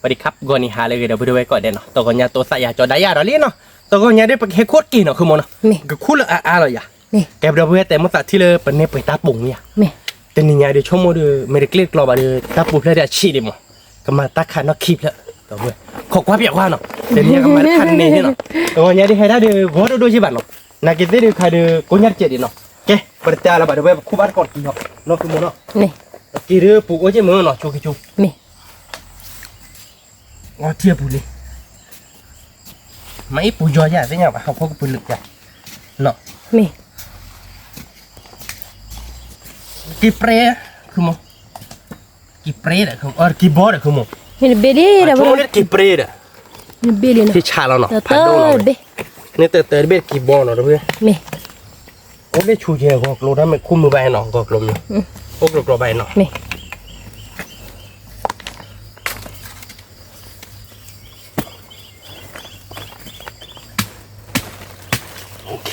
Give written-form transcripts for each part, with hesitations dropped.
สวัสดีครับกอนี่หาเลยเดี๋ยวไปดูไว้ก่อนเด่นเนาะตัวก่อนยาตัวสายยาจอได้ยาเราเลี้ยเนาะตัวก่อนยาได้ไปแค่โคตรกี่เนาะคือมันเนาะก็คู่ละเลยอ่ะแกเดี๋ยวไปแต่เมื่อสักที่เลยเป็นเนี่ยไปตาปุ่งเนี่ยแต่นี่ยาเดี๋ยวชั่วโมงเดียวไม่ได้เกลียดกลัวมาเดี๋ยวตาปุ่งแล้วเดี๋ยวชี้ดิมั้งก็มาตาขันเนาะคีบแล้วตัวเว้ยขอความเปียกว่าเนาะเดี๋ยวนี้ก็มาทันนี่เนาะตัวก่อนยาได้ให้ได้เดี๋ยวหัวดูชิบันเนาะนักเก็ตเดี๋ยวใครเดี๋ยวก้นยัดเจ็ดเนาะแกปฏิจจาระบาดเดี๋ยวไปคู่บ้านก่อนกี่เนาะเนาะคือมันเนาะกี่เรื่องปลูกไว้ใช่มั้งเนาะชูกิชูngó chia bù đi mấy bù giò ra thế nhau mà không có bù lực ra nọ mì kỳ pre không không kỳ pre đấy không kỳ bó đấy không không mì bê đi đâu chỗ này kỳ pre đấy mì bê đi thì chả là nọ phạt đâu nọ nên từ bên kỳ bó nọ đâu mì có biết chui về gọt lô đó mày khum mưa bay nọ gọt lồng nhỉ ốc lô bay nọ mì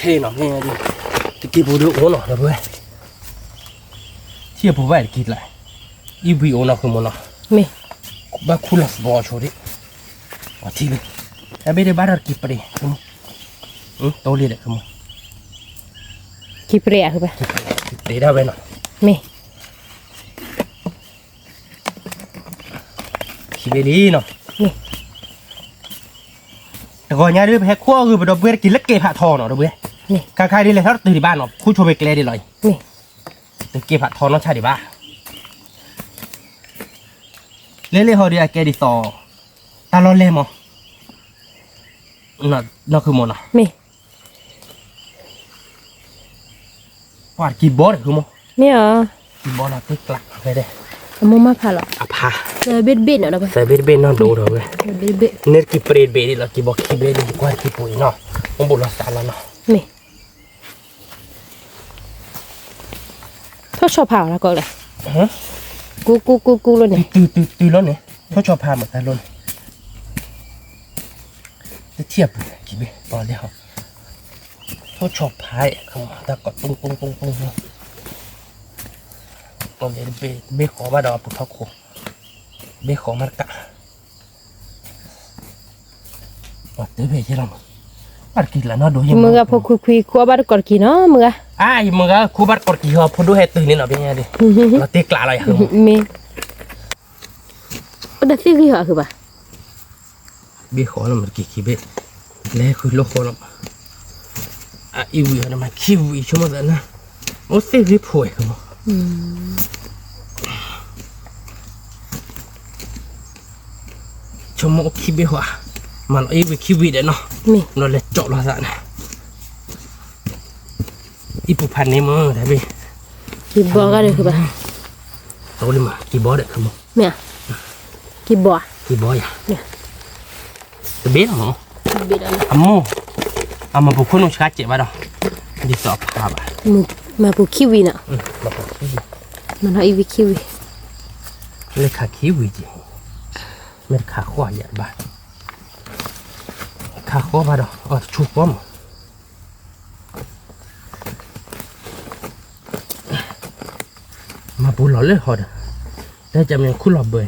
ok nó nghe đi thì kia bố được uống nó được rồi chia bố vậy kịt lại yêu bị uống nó không muốn nó mì ba khu lọc bò cho đi ở thì đi em bây giờ bắt được kịp đi không tôi liền đấy không kịp rẻ không ba để đâu bên nó mì kịp đi nó mì gọi nhà đứa phải khoa người đọc biết kỹ lắc kẹp hạ thò nó đâu biết khai đi lên hết từ đi ba nó khu cho về kề đi rồi từ kẹp hạ thò nó chạy đi ba lấy hồi đi kề đi tò ta lo lên mà nóคือmột nào quả kì bó được không mì à kì bó là cái lặng về đây mua má phà lọ phà biết nó đâu phải biết nó đủ rồi biết nên kì bê đi là kì bó kì bê đi qua kì bụi nó không bộ là sao là nó mì thôi cho phào là coi này hả cu luôn này từ luôn này thôi cho phà một tay luôn cái thiệp kì bê bỏ đi học thôi cho phà không ta còn tung còn để bê khó bắt đầu bụt thóc khô bê khó mắt cả và tới về chứ lòng bắt kỳ là nó đối với mưa phô khui khua bắt còn kỳ nó mưa mưa khu bắt còn kỳ họ phô đôi hết từ nên ở bên nhà đi nó tiếc lạ lại hả mẹ đặt cái gì hả cứ bà bê khó là một kỳ bê lẽ khui lô khó lắm yêu là mà kêu vì cho mà dẫn nó sẽ rip hồi không cho mỗi khi bị hỏa mà nó yêu về khi bị đấy nó là chọn là dạng này ít bộ phận này mà đấy bị kì bò ra được không bà tôi đi mà kì bó được không mẹ kì bò à tôi biết không biết rồi mà bộ khuôn nó khá chị bắt đầu đi sọp hà bà mà bộ kiwi nè mà nó yêu kiwi lấy khá kiwi gì mình khá khó vậy bà khá khó bà đâu chụp quá mà bố lỏ lên họ đây cho mình khu lọ bơi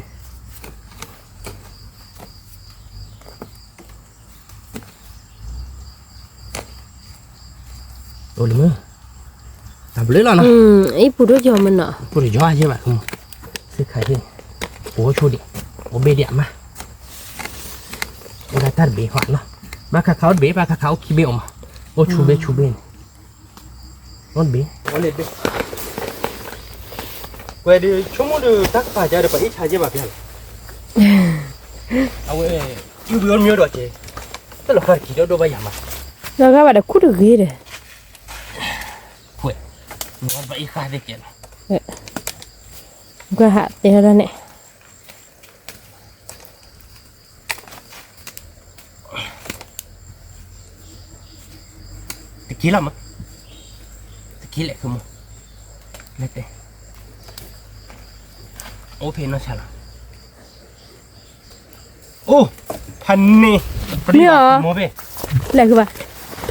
rồi đúng không tập lấy nó ấy phụ đôi giò mình nọ phụ đôi giò chứ bạn không sẽ khai đi bố cho đi bố bê điện mà người ta bể hoạn nó ba khá kháo bể ba khá kháo khi bèo mà bố chú bê con bể có lên bê quay đi chúng muốn được tắt phải ra được phải ít hai chứ bà biết ông ấy chưa biết nhiều rồi chứ tức là phải chỉ đâu bây giờ mà rồi các bạn đã cút được ghê rồi quậy nó vậy khai đấy kìa qua hạ tiền ra nè kỹ lắm á kỹ lại không lấy đây ô phê nó sao ôพัน nè mua về lại cái bà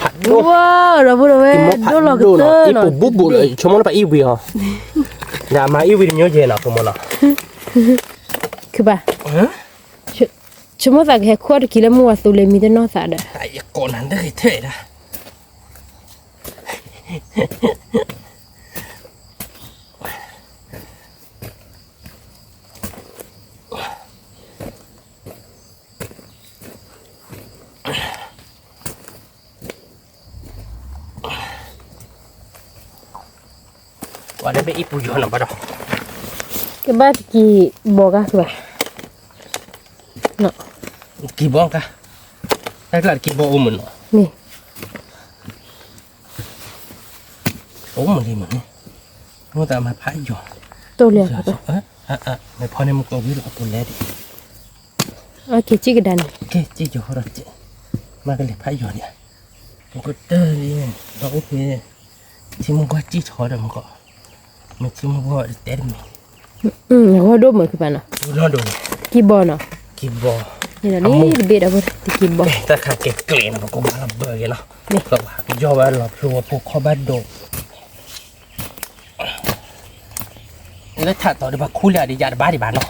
ผัด wow rồi vừa rồi đó là cái tơ nó bút bút rồi chúng nó phải yêu vì hả nhà mà yêu vì nhớ gì nào không mà nào cái bà Cuma tak kayak kuat kira mua tu le mi de no sa da. Ai con hắn đấy thế đó. Qua đây bị ít bùi nó bắt đầu. Cái bát ki boga tu. No. Kỳ bông cả. Đây là kỳ bông mình. Ni. Ốm mình đi mình. Nó ta mà phải rồi. Tu le ka. Mày phơi nem có biết là tôi lấy đi. Okay, chi cái đàn. Ok, chị cho rồi chị. Mà cái này phải rồi nè. Một cái tơ đi nè. Đó ok. Chị muốn qua chị cho được không? Mà chị muốn qua để mình. Gua do mo ke pana. Nó đồ. Ki bo no. Kỳ bò. Ni da ni be da bo ki bo. Ta khá cái kệ nó cũng là bơ cái nó. Các bạn do bạn lọp rồi phụ kho bắt đồ. Nó thả tao đi bà khu lại đi ra bà đi bà nó.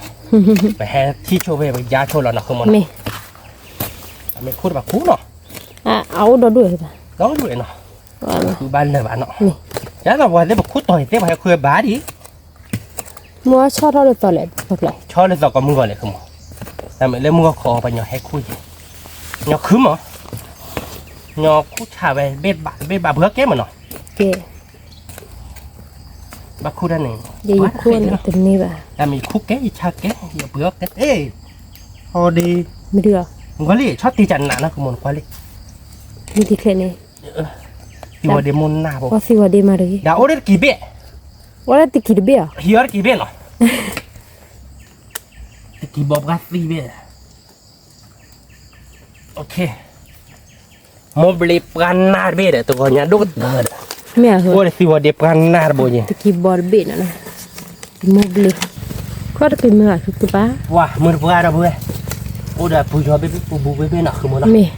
Bà hè thi cho về bà giá cho là nó không mà. Me. Mày khu bà khu nó. Au do đuổi ba. Đó đuổi nó. Wala. Cứ ban này bà nó. Giá là bà đấy bà khu tỏi thế bà hè khu bà đi. Mua cho đó được toilet bọc lại. Cho lên tao có mua lại không. Là mày lên mua kho bà nhỏ hè khu gì. Nhỏ khứ mà. Nhỏ khu thả về bên bà bước kế mà nó. Ke. Bà khu ra này. Ye ku na tin ni ba. Là mình khu kế gì cha kế gì bước kế. Ê. Ho đi. Mi được. Quá lì chót tí chặn nạn nó không muốn quá lì. Mi ti kle ni. Thì vào đêm môn nào bộ. Wa si wa de ma ri. Đã ố đấy kỳ bệ. Wala ti ki de be. Hiếu kỳ bệ nó. Kỳ bọp gắt gì bệ. Ok. Mau beli panar bệ để tôi có nhà đốt đỡ. Me a ho. Ôi thì vào đêm panar bộ nhỉ. Ti ki bol be na na. Mo beli. Ko da ke me a tu ba. Wah, mưa vừa ra bữa. Udah pujo bebe nak ke mana? Me.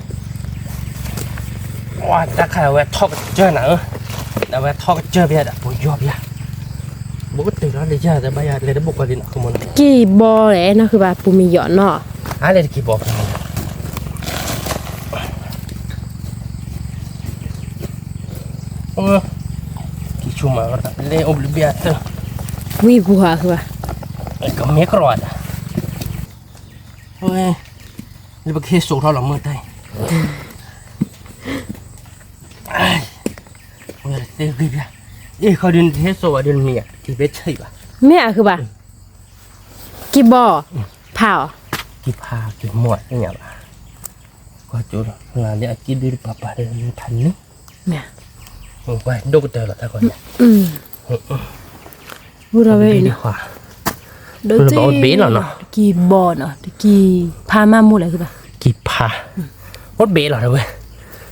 Wah, tak kaya we thok chơi nào. Đã we thok chơi bây giờ pujo bây. Bố từ đó đi chơi, bây giờ lấy được bốc vào đi nào ke mana? Ki bo le naคือว่าปูมีหยอดเนาะ À lấy cái bọc. Cái chung mà lấy obliviate. วิบูหาคือว่า Cái mẹ rồi. Ôi, đi bác hết số đó là mưa tay. Ôi, đây cái gì? Ê, khó đi hết số ở đường miệng thì biết chơi bà. แม่คือว่ากี่บ่อเผา Cái pha cái muộn cái nhà bà. Qua chỗ đó là để cái đi bà đây thành nước. แม่ Quay đâu có tờ là ta còn nhà. บูราเว Đi เนาะ khỏa. โดย มันบอกว่าเบสเหรอเนาะ กี่บ่อเนาะกี่พามาหมู่เลยคือว่า Cái pha. Mất bể rồi đấy.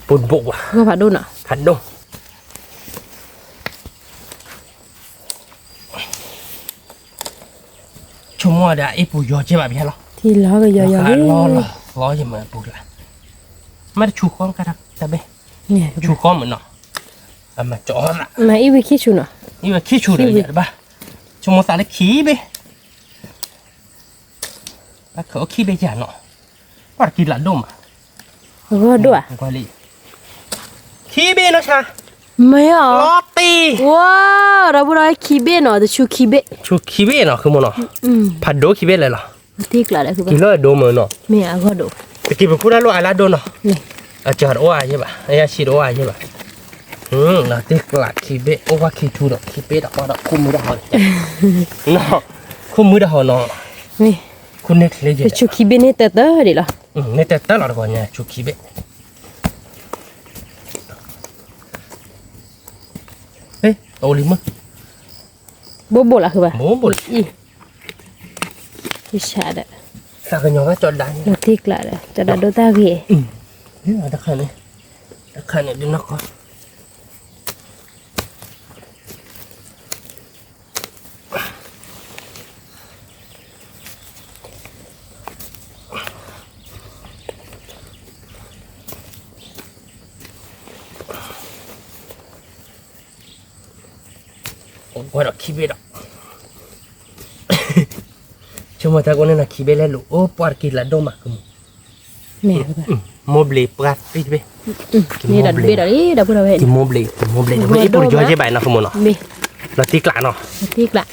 Buồn bụng à. ก็พาดูเนาะ Thật đâu. Chúng mua đã ít bùi giò chứ bà biết lo. ที่ล้อก็ยอๆ Lo lo gì mà bùi lại. Mà chú con cái đặc ta bê. เนี่ย Chú con mà nó. À mà chó lại. มาอีวิคิชูเนาะ Nhưng mà khi chú được vậy bà. Chúng mua xả lấy khí bê. Bà khở khí bê chả nó. Bà kì lặn đâu mà. แล้วก็ดูอ่ะ Qua lì. Khí bê nó sao? ไม่หรอ Lo tì. ว้าวเราบูราคีเบเนาะแต่ชูคีเบ Chú khí bê nó không nó. Phát đố khí bê lại nó. ที่กลาเลยคือว่า Kì nó là đố mà nó. แม่ก็ดู Kì bà khu ra lo ai lá đô nó. นี่ À chờ ô ai chứ bà. Ai chỉ đố ai chứ bà. Là tiếc là khí bê. Ô qua khí chú đó. Khí bê đó qua đó. Không mới đó hỏi. Nó. Không mới đó hỏi nó. นี่ Không nên lấy gì. แต่ชูคีเบนี่เตอดิล่ะ Nên tết tết là gọi nhà chú khí bê. Ê, ô lý mất. โบโบล่ะคือว่า Bố bột. อีที่ชาดะ Sao cái nhỏ cái tròn đá เราที่กลาเลยจะได้ดูตาเก Thế là đặc hẳn này. Đặc hẳn này đi nó có. Qua đó khí bê đó. Cuma tak guna nak kibel lalu. Oh, parkir lah doma kamu. แม่ก็ mobile plastik be นี่ดัดเบ็ดอะไรดับเบิลเว ki mobile be ibu jo je bai na kumo no เบ็ด la ti kla no ที่กละ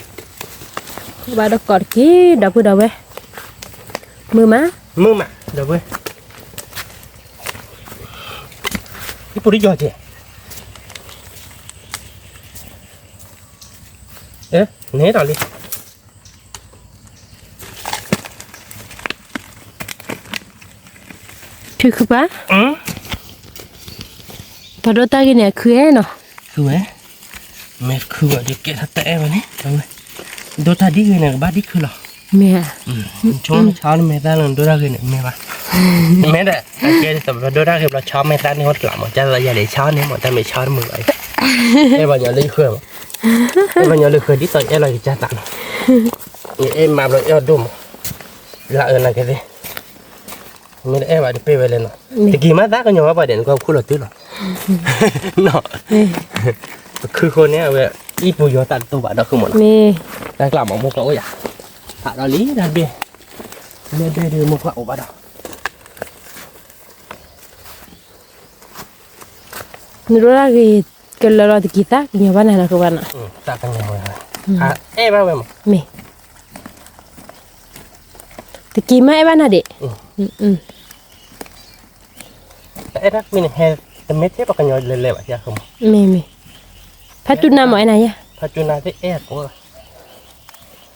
บาดกอดกี้ดับเบิลเวมือมา mu ma da be ibu ri jo je ne da li ถือคือปะพอโดตากินเนี่ยคือเนาะ คือme ku de ke ta e ba ne do ta di ne ba di ku lo แม่ chong cha me ta lo do ra ke ne me ba me da ke ta ba do ra ke lo cha me ta ni hot la mo cha la ya le cha ne mo ta me cha mu ai e ba nya le khu ma e ba nya le khu di ta e la cha ta e ma lo e do mo la na ke de me e ba de pe ve le no te ki ma ta ka nya ba de ko khu lo tu lo no คือคนเนี้ยเว้ยอีปูโยตัดตัวบาดคือหมด แม่ ได้กลับมามุกแล้วอย่าหาดอลีได้เบี้ยเบี้ยเดือมุกแล้วบาด นี่รู้ละque lo de quizá que ya van a la cubana ตัดกันยังไงเอ๊ะบ้าเว้ยมั้ง แม่ตะกี้ไม่บ้านน่ะเด็ก แต่เอ๊ะรักมีเนี่ยแต่ไม่ใช่ปากกันยอยเละๆแบบนี้คือมั้ง แม่พัดจุนน้ำหมอยไหนอะ พัชนาที่เอ๊ะกู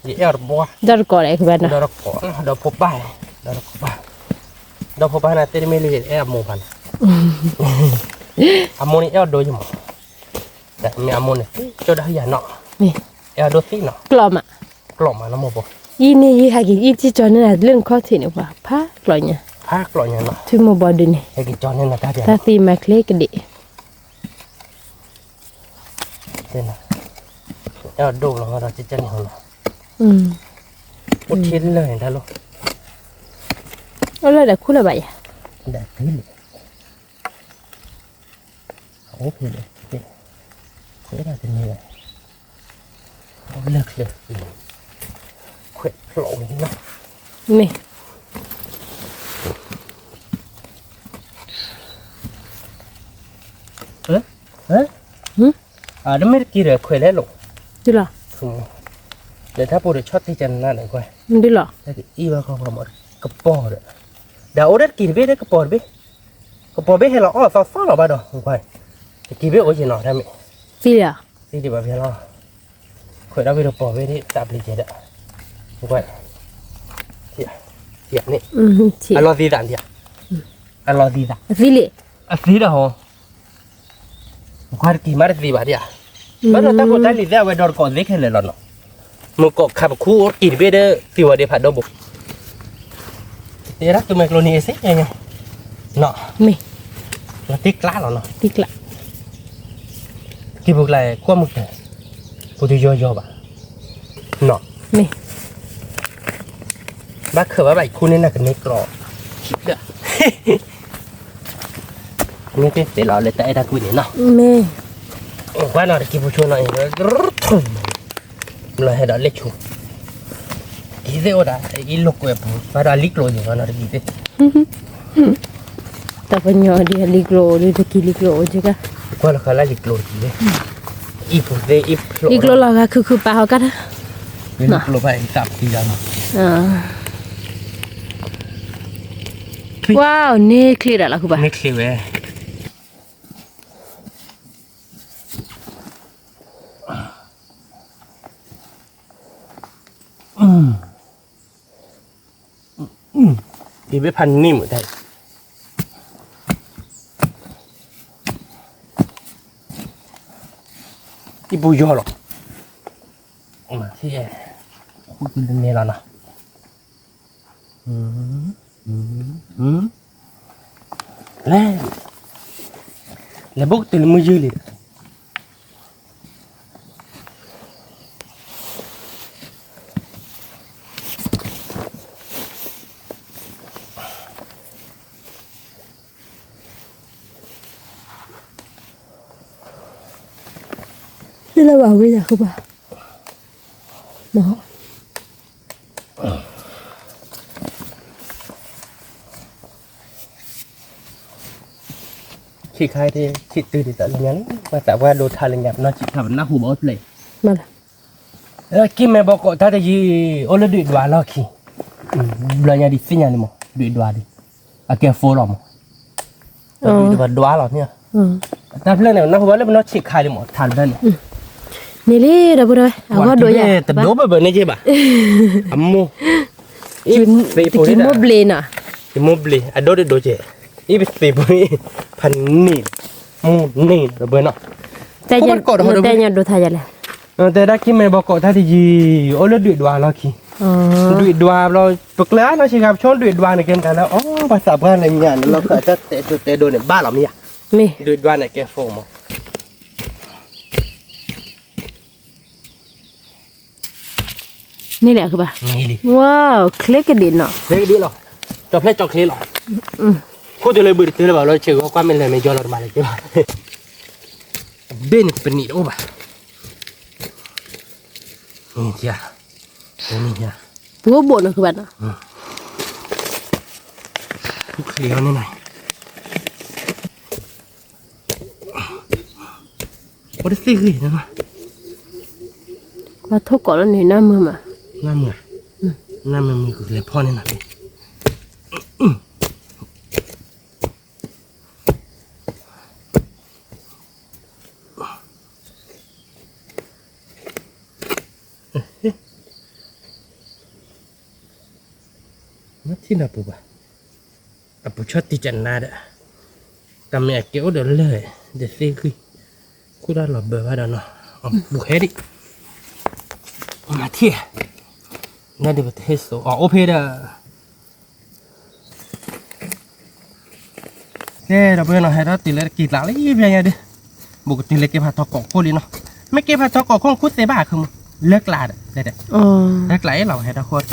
ยี่เอ๊ะบัว ดอกกอดไอ้คือบ้านน่ะ ดอกก่อนดอกพบใบดอกพบใบดอกพบใบน่ะเตะไม่เลยเอ๊ะมูพันอามูนี่เอ๊ะโดยมั้งแต่มีอามูนี่จดได้ยังเนาะ แม่ เอ๊ะโดยสิเนาะ กลอมอ่ะ กล่อมมาแล้วมั้งบ่ ยี่นี่ยี่หากินยี่ที่จอนี่น่ะเรื่องข้อเสียเนี่ยว่าพากลอยเนี่ย ภาคกล่อยังเนาะ ที่โมบอดนี่ ไอ้กิจจอนเนี่ยนะตาเดียว ถ้าตีมาเคลกเด็ก เด่นนะเอ๊ะดูแล้วเราจะเจอเนี่ยเนาะ อุทิศเลยนะลูก เอาเลยเดี๋ยวคู่ละใบอ่ะ ได้พี่เลยโอ้พี่เลยพี่เฮ้ยเราจะมีอะไรเขาเลิกเลยเขวดโผล่นี่เนาะ แม่ เฮ้ยเดี๋ยวไม่ได้กินเลยเขวดแล้วลูก ดูหรอ เดี๋ยวถ้าปูจะช็อตที่จันนั่นหน่อยก่อน มันดูหรอ แต่อีว่าเขาบอกกระป๋อเลยเดี๋ยวเอาได้กินไปได้กระป๋อไปกระป๋อไปให้เราอ้อซ้อเราบ้าดอกก่อนจะกินไปโอ้ยหน่อได้ไหม ฟีอ่ะ สิดีแบบนี้เนาะเคยได้ไปดูปอไปที่ตับลีเจดอะก่อนเสียนี่ เฉีย อันรอดีด่านเดียวอันรอดีด่าน ฟีเลย อันสีเด้อฮะก่อนกี่มาได้สีบาทเดียวมันเราตั้งใจลีเดียวไว้ดอร์ก่อนเล็กให้เลยหรอเนาะมึงก็ขับคู่กินไปเด้อสิว่าเดี๋ยวผัดดอกบุกเดี๋ยวรักตัวไมโครนีเซ่ยังไงเนาะ แม่ แล้วติ๊กล้าหรอเนาะ ติกละ ที่พวกไรขั้วมึงแต่พูดย่อๆบ่ะเนาะ แม่ บ้าเขือว่าใบคู่นี่น่ะกันในกรอบคิดเด้อ นี่เป็นเสร็จแล้วเลยแต่ไอ้ตาคุยนี่เนาะ แม่ ว่าหน่อยกินผู้ช่วยหน่อยเลยให้เราเล็กชูกินเสียวได้อีลูกเว็บว่าเราลิกโลอยู่ว่าหน่อยกินเสีย แต่ปัญญาดีลิกโลดีตะกี้ลิกโลจ้ะกะ ว่าเราเขาไล่ลิกโลกินเลยอีผู้เสียอีโล ลิกโลเราก็คือปลาเขากันนะ ลิกโลไปสับทีละเนาะ ว้าวนี่คลีร์ละคือปะ ไม่เคยเว้ยกินไปพันนิ่มได้อีปูย่อหรอกมาที่คุณเป็นเนี่ยแล้วนะแล้วบุกตื่นมือยืดเลยนี่เราบอกไม่ได้คือปะเนาะ chỉ khai thì chỉ từ thì tận nhắn và tại qua đồ thà là nhập nó chỉ thầm nó hù bớt lại มาละ Kim mẹ bảo cậu ta thì gì ô lơ đuổi đoá lo khi bây giờ đi xin nhà đi mà đuổi đoá đi à kia phố rồi mà đuổi đoá rồi nha อืม ta lên này nó vừa lên nó chỉ khai đi mà thằng lên นี่เลยดับเบิลเลยเอาว่าโดย แต่โดบแบบนี้ใช่ป่ะอามู กินกินโมเบลนอ่ะ กินโมเบลอะโดโดเจอีเป็นสีบุยพันนี่มูนี่ระเบิดเนาะ แต่ยังแต่ยังดูทายเลย แต่ได้กินแม่บอกก็ถ้าที่จีโอ้แล้วดุดวาแล้วขี้ อ๋อ ดุดวาเราปกแล้วเนาะใช่ครับช่วงดุดวาในเกมกันแล้วอ๋อภาษาบ้านอะไรอย่างเราก็จะเตะโดนเนี่ยบ้านเราไม่อยาก มี ดุดวาในเกมโฟม นี่แหละคือป่ะ นี่ดิ ว้าวคลิกกระดิ่งเนาะ เล็กดีหรอจบเพลจบเคลีหรอคู่จะเลยบิดตัวเลยบอกเราเชื่อว่าความเป็นอะไรไม่ยอมเรามาเลยจ้ะเบนเป็นนี่โอ้บ่ะนี่จ้ะนี่จ้ะ ปัวบดเนาะคือป่ะเนาะ ทุกเคลียวนี่หน่อยโอ้ได้สิคือนะ ว่าทุกก่อนแล้วนี่น้ำมือมา น้ำมือมีคือเลยพ่อนี่หน่อยมาที่ไหนปุ๊บอะปุ๊บชอบตีจันนาเด้อแต่ไม่เกี่ยวเดี๋ยวเลยเดี๋ยวสิคือกูได้หลับเบอร์ว่าเดี๋ยวเนาะบุกเฮดิมาที่นั่นเดี๋ยวเทสโอโอเพดาเราเพื่อนเราให้เราตีเลยกี่หลังเลยยังไงดิบุกตีเลยเก็บผัดทอกของคนเลยเนาะไม่เก็บผัดทอกของคุดเสียบ้าคือเลิกลาเด้อ อ๋อ เลิกไหลเราให้เราโคตร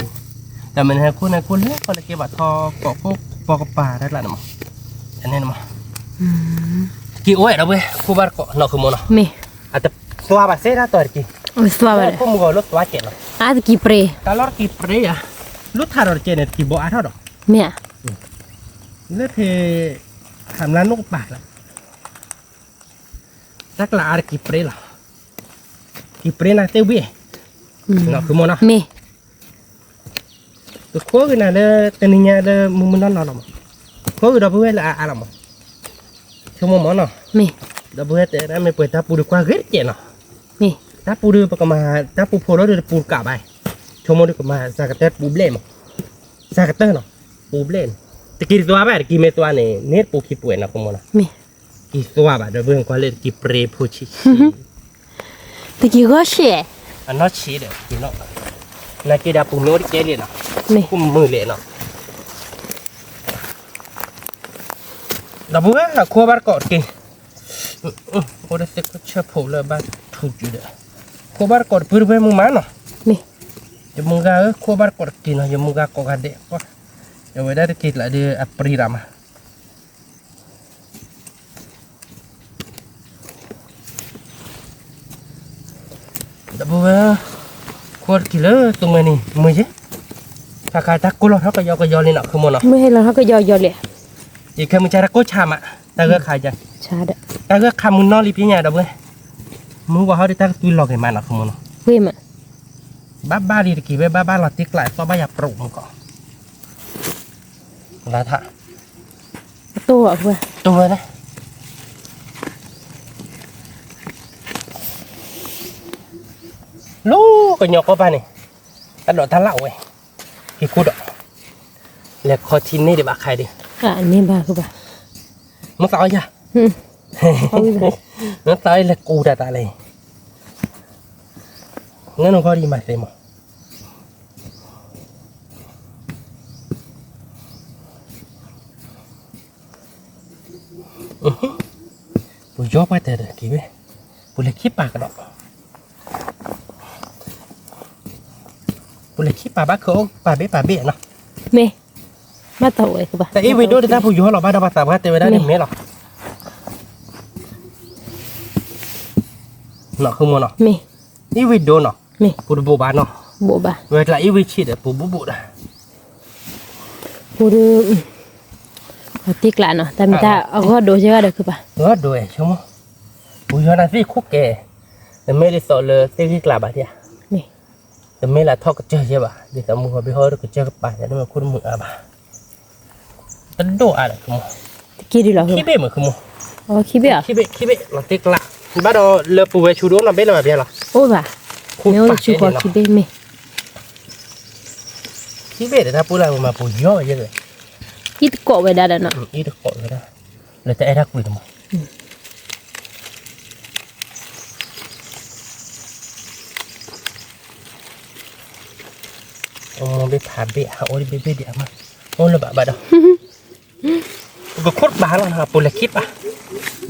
แต่มันให้คนในคนเลิกคนเลยเก็บผัดทอกของปอกปลาได้ละมั้งอันนี้มั้งกี่โอ้ยเราเว้ยคู่บ้านเกาะนอกคือโมเนาะ มี อาจจะตัวแบบเสียนะตัวกี่ โอ้ยสวาบเลย คู่มึงก็รถตัวเจ็ดเนาะ อาจจะกี่เปรย์ kalau kipre ya lu taruh jenet kibo ada dong เมีย lu pe hamlan lu pak lah tak lah ada kipre lah kipre nanti bi nak kemana มี tu kau kena ada teninya ada mumunan lah mah kau udah boleh lah alam mah cuma mana มี udah boleh tapi me pun tak puluh kuah gerce nah มี tak puluh pakai tak puluh puluh ada puluh kabai cuma dia kemana sakit problem sakit noh problem ตะกี้ตัวแบบกี่เมตัวเนี่ยเน็ตปูขี้ป่วยนะคุณมอนะ มี กี่ตัวแบบเดี๋ยวเบิ่งก็เลยกี่เปรย์ผู้ชี้ ตะกี้ก็เชี่ย อันนั้นชี้เด้อกี่เนาะนักกีฬาปูโน้ตเจเลยเนาะ มี คุมมือเลยเนาะดับเบิ้ลขั้วบาร์กอดกี่โอ้เด็กก็เชื่อผมเลยบ้านถูกจุดเด้อขั้วบาร์กอดพื้นไปมึงมาเนาะ มี อย่ามึงกะขั้วบาร์กอดกี่เนาะอย่ามึงกะกอกันเด้อก็อย่าไว้ได้กี่ละเดืออัปรีรามาดับเบิ้ลขวดกี่เลยตรงนี้มือใช่ถ้าใครทักกูหรอกเขาก็ยอเลยเนาะคือมันเนาะ ไม่ให้เราเขาก็ยอยเลย อีกแค่มึงจะรักกูชามอ่ะแต่ก็ขายจัง ชาดะ แต่ก็คำมึงนอนรีบยังไงดับเบิ้ลมึงว่าเขาได้ตั้งตุยหลอกให้มันเนาะคือมันเนาะ เว้ยมัน บ้าดีตะกี้เว้ยบ้าเราติ๊กหลายซ้อบ้าอยากปลุกมันก่อนลาท่า ตัวเพื่อ ตัวนะลูกก็หยอกเข้าไปนี่กระโดดทะเลาะเว้ยกี่กูดอ่ะแล้วคอทินนี่เดี๋ยวบ้าใครดิ อ่ะอันนี้บ้าคือบ้า มึงตายจ้ะ เอาไปเลย มึงตายแล้วกูจะตายเลยงั้นมึงก็ดีมาเลยมั้งปุยยอบไปแต่เด็กกี่เว้ยปุยเล็กขี้ปากกระดอกปุยเล็กขี้ปากบ้าเขาปากเบ้เนาะ เมย์มาตัวไอ้คือบ้า แต่อีวิดีโอที่ท่านปุยยอเราบ้าเราภาษาบ้านแต่เวลาเนี่ยไม่หรอกเนาะคือมันเนาะ เมย์ อีวิดีโอเนาะ เมย์ ปุยโบบานเนาะ โบบา เวลาอีวิชิดปุยบุบุนะ พูด ติกละเนาะแต่ไม่ถ้าเอาก็ดูใช่ว่าเด็กคือปะ ด้วยใช่ไหมปุยน่ะสิคุกแกแต่ไม่ได้สอนเลยเต็กลาบาเดีย นี่ แต่ไม่ละทอกก็เจอใช่ป่ะเดี๋ยวแต่มึงไปห่อก็เจอกับป่าจะได้มาคุ้นมืออ่ะบ่าแต่โดอะไรคือมึง ตะกี้ดีเหรอคือ ขี้เบ้เหมือนคือมึง อ๋อขี้เบี้ย ขี้เบ้เราเต็กละบ้าดอเลปูเวชูโดนเราเบ้เราแบบนี้หรอ โอ้ป่ะไม่เอาชูกว่าขี้เบี้ยไหม ขี้เบ้แต่ถ้าปูอะไรมาปูย่อเยอะเลย ยี่ตะโกะไว้ได้แล้วเนาะ อีตะโกนเลยนะเลยแต่ไอ้รักคุยทำไมโอ้เบ้ถามเบ้ฮะโอ้ยเบ้เดี๋ยวมาโอ้เลยบ้าดอก็คุดบ้าแล้วนะปูเลยคิดป่ะ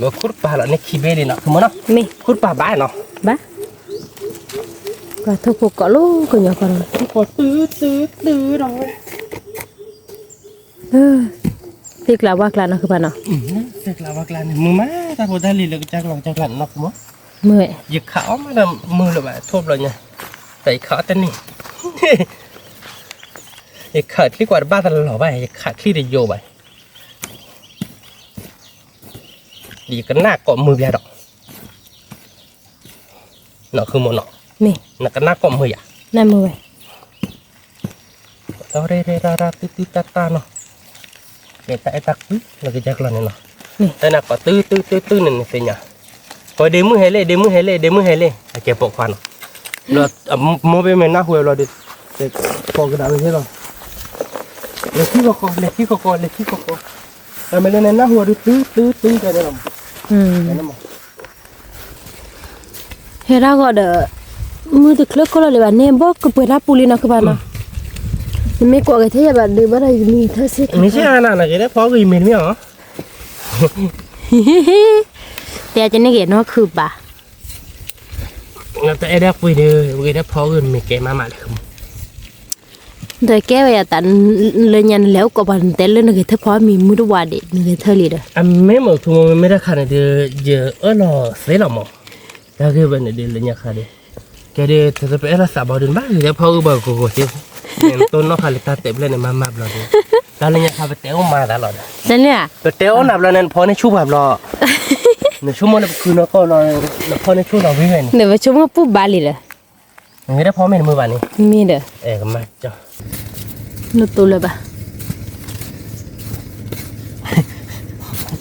ก็คุดบ้าแล้วนี่ขี้เบ้เลยเนาะคือมั้งเนาะ ไม่ คุดป่าบ้าเนาะ บ้าก็ทุกพวกเกาะลูกก็ยังก่อน ก็ตื้อเรา ติกละว่ากลาเนาะคือปะเนาะ เสกลาวากลานมือมาถ้าพูดได้ลีเลยจักหลังจักหลังนอกมั้ง เมื่อย หยิบขาวมาดมือเลยแบบทุบเลยเนี่ยใส่ขาวแต่นี่หยิบขาดที่กว่าบ้านตลอดไปหยิบขาดที่เดียวไปดีกันหน้าเกาะมือเบียดอกเนาะคือมันเนาะ นี่ นักกันหน้าเกาะมืออ่ะ นั่นมือไว้ เราเร่ราตื้อตาเนาะเดี๋ยวแต่ตักปุ๊บเราจะจักหลังเนาะ นี่ แต่นักก็ตื้อนั่นเป็นยังพอเดมือให้เล่อาเก็บปกควันเราโมเบมันน่าหัวเราเด็กปอกกระดาษไม่ใช่หรอเล็กที่ก็แต่ไม่เล่นน่าหัวดูตื้อกันเลยหรอ เฮราก็เด้อมือตะเคลือกก็เลยว่าเนี่ยบอกก็เปิดรับปูลีเนาะคือปะเนาะไม่กลัวกันเที่ยแบบดื้อบ่ได้มีเธอสิ ไม่ใช่อันนั้นนะจะได้พอก็อีเมลไม่หรอ แต่จะนี่เห็นว่าคือป่ะ เราแต่ได้คุยเด้อคุยได้พอเงินไม่แก่มาเลยครับ โดยแก้ไว้ตันเลยยันแล้วก็บันเต้นเลยนึกเธอพอมีมือวาดนึกเธอเลยเด้อ อันไม่เหมือนทุ่งไม่ได้ขนาดเดียเยอะหรอเสียหรอมั้งแล้วก็เป็นเดือนละเนี่ยค่ะเดียแกเดียจะไปรักษาบ่อดินบ้างเดี๋ยวพอก็บอกกูเจ้าต้นนกขาลิตาเต็มเลยเนี่ยมาบเราดิตอนนี้ข้าไปเตะมาตลอด นั่นเนี่ย ไปเตะนับแล้วนั่นพอในชูแบบรอในชั่วโมงนั้นคือนก็รอพอในช่วงเราวิ่งเลย เดี๋ยวไปชมว่าปุ๊บบาลีเลย นี่ได้พอไม่มือวันนี้ มีเด้อ ก็มาจ้ะ นุตุเลยป่ะ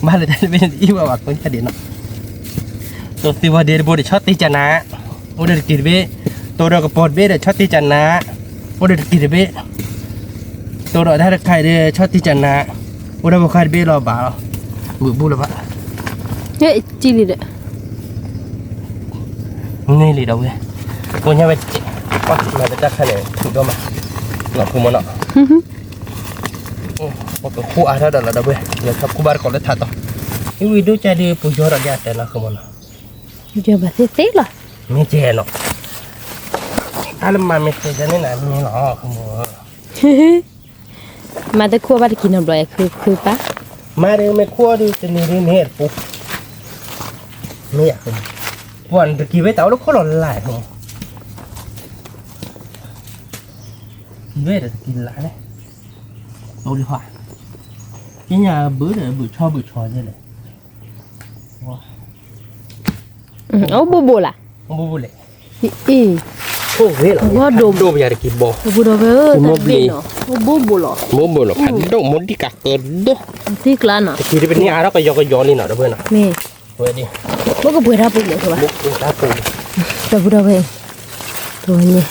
บ้านเลยได้เป็นอีว่าว่าคนจะเดียนเนาะตัวที่ว่าเดียร์บไดชอบตีจันนะโอ้เดียร์กินเบ้ตัวเราก็ปอดเบ้เดียชอบตีจันนะโอ้เดียร์กินเบ้ตัวเราถ้าใครเดียชอบตีจันนะโอ้เราบอกใครเบ้รอบ่าวบุเลยปะ เฮ้ยจีลีเด้อ นี่เลยเด้อเว้ยกูยังไม่ว่ามาจะจักแค่ไหนถูกต้องมั้ยหลอกกูมันเนาะโอ้ก็คู่อาร์ตเด้อเว้ยเดี๋ยวทับกูบาร์ก่อนเลยทัดต่อนี่วิดีโอจะดีปุ๊ยยอร์เดียแต่ละกูมันเนาะ เดี๋ยวแบบเต๊ะๆล่ะ ไม่เจเนาะอะไรมาไม่เจจะนี่ไหนไม่เนาะกูมัน มาแต่ครัวบ้านกินน้ำลอยคือป่ะ มาเดี๋ยวไม่คั่วดูจะนี่เห็ดปุ๊บไม่อยากกินวันตะกี้ไปเตาแล้วก็หล่นหลายหัวเว้ยแต่กินหลายเลยเอาดีกว่าที่nhà bữa để bữa cho như này เอาบูล่ะ không bố lệ อี ô ghê lắm Quá đùm. đùm nhà để kịp bò บูดอกเออ Mô แต่เบ bì. นเนาะบูล่ะ bố bò là phải đâu muốn đi cả cơn đó ติกละเนาะ thì bên nhà đó cái gió đi nào đó bên nào นี่ vậy đi บ่ก็เปิดรับปูเลยคือป่ะ bố cũng đã cùng แต่บูดอกเองตัวนี้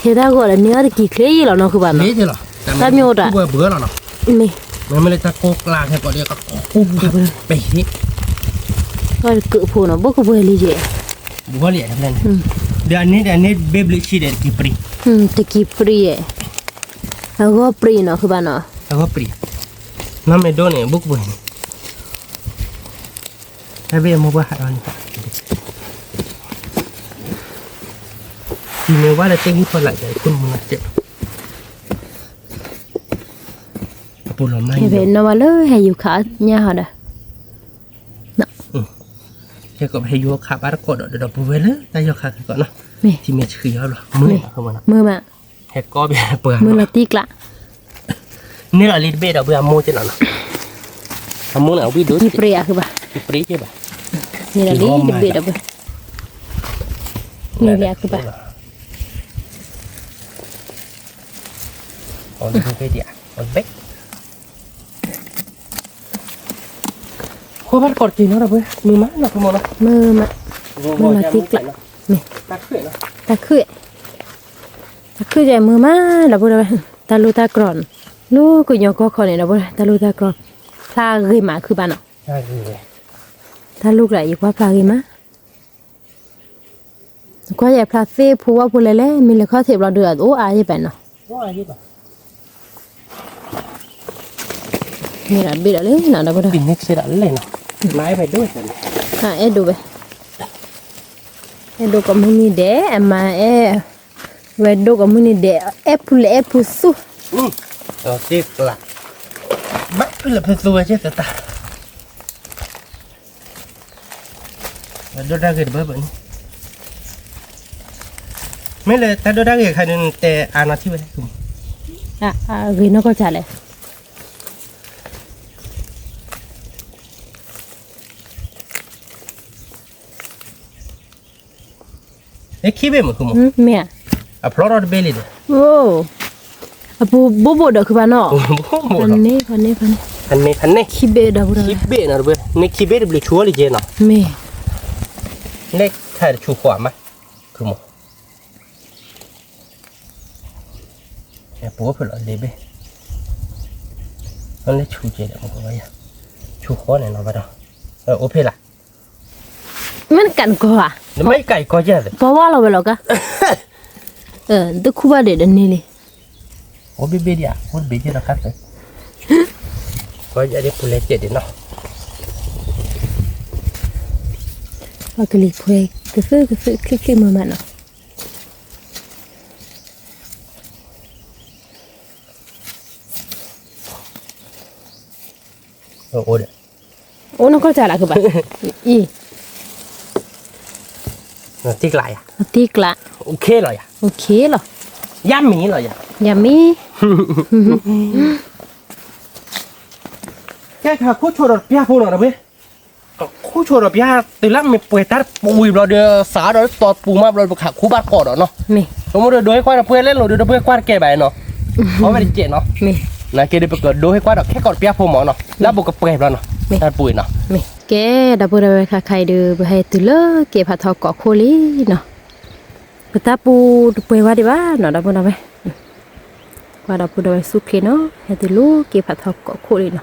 เฮ็ดได้ก็แล้วเนี่ยตะกี้เคยแล้วเนาะคือป่ะ mấy thế rồi Ta miêu đã. bữa bữa nào nào นี่ มันไม่ได้ตะโกกลางให้ก่อนเดียวก็คุ้มไปนี่ ก็เกิดพูเนาะบ่ก็บ่ลีเจ บัวเหลี่ยมนั่นเดี๋ยวนี้เบบลิชีเด็ดกี่ปรี ตะกี้ปรีแล้วก็ปรีเนาะคือป่ะเนาะ แล้วก็ปรีน้ำไม่โดนเนี่ยบุกบุญให้เบี้ยมาบ้าอะไรทีนี้ว่าเราเต็งที่คนหลายใจคุณมึงเจ็บปวดหลังไม่ เฮ็ดเนาะว่าเลยให้อยู่ขาเนี่ยฮะเด้อ เจ้าก็ให้ยัวขาบาร์กอดเดี๋ยวปูเวลแต่ยัวขาก่อนเนาะ นี่ ที่เมียชื่อยาวหรอมือเข้ามาเนาะ มือมา เฮ็ดก็เบี้ยเปลือก มือละติกละ นี่เราลีดเบี้ยเราเบี้ยมูจะหน่อย kamu nak ubi dulu Di pria ke bah. Ipri je bah Ni dah ni debit dah bah. Ni dia ke bah. Oh ni ke dia on back Kau bar kor kini orang Mama nak kamu nak Mama. Mama tik lah. Ni. Tak kena lah Tak ke. Tak ke je mama dah boleh. Talu tak kron. Lu ku nyok kau ni dah boleh. Talu tak kron. Pla rima ke mana? Lagi Talu lah ikut pla rima. Kau je pla se puwa pulele. Mila kau tiap lah dua. Oh aje pen. Oh aje bah Ni dah beda le. Nak dah boleh. Binek saya dah lain lah Mai phải đuôi rồi Ha edu be. Edu kamu ni de. Ama Wedo kamu ni de. Epul su. Rồi tiếp là Bắt cứ là phải xua chứ ta Và đôi ra gần bớt bệnh Mấy lời ta đôi ra gần khai nên tè nó chứ vậy Ghi nó có trả lại. Ê khí bê mà không Mẹ. À plot out belly đấy Wow. Bobo dah ke mana? Bố mồ Pani. Hắn này Kibe dah Khí berapa? bê nào bê Nê khí bê được bê chúa lì dê nào Me. Nê khai là chú khỏa mà Không mồ Nè bố phải loại lê bê Nó lấy chú dê được một cái vậy Chú khỏa này nó vào đâu Ốp hết là Mana kan kau ah? Nó mấy cày coi chứ rồi Bawa lah belok ah. Tu kuba de dan ni le. Ốp bê bê đi à Ốp bê chứ nó khác rồi Coi vậy đi phụ lê chết đi nó Pakli pue. Ke mama no. Ôi đấy Oh nak kau cakap ke ba? I. Nó tiếc lại à Tik lah. Ok rồi à Okay lah. Dám mì rồi à Yummy. Cái thằng khu chua rồi bia phụ nào biết khu chua rồi bia từ lắm mình bùi tát bùi rồi đưa xá rồi tọt bùi mà rồi khả khu bát cỏ đó nó Me. xong rồi đôi qua là bùi lên rồi đưa bùi qua kề bài nó có phải chuyện nó Me. là kia đi bùi đôi qua đó cái còn bia phụ mỏ nó lá bùi cặp kề rồi nó tát bùi nó Me. Ke dah boleh kai de bahaya tu le. Ke patau kau koli no. Betapu pue wadi ba no dah boleh be. Pada pu dah suke no. Hati lu ke patau kau koli no.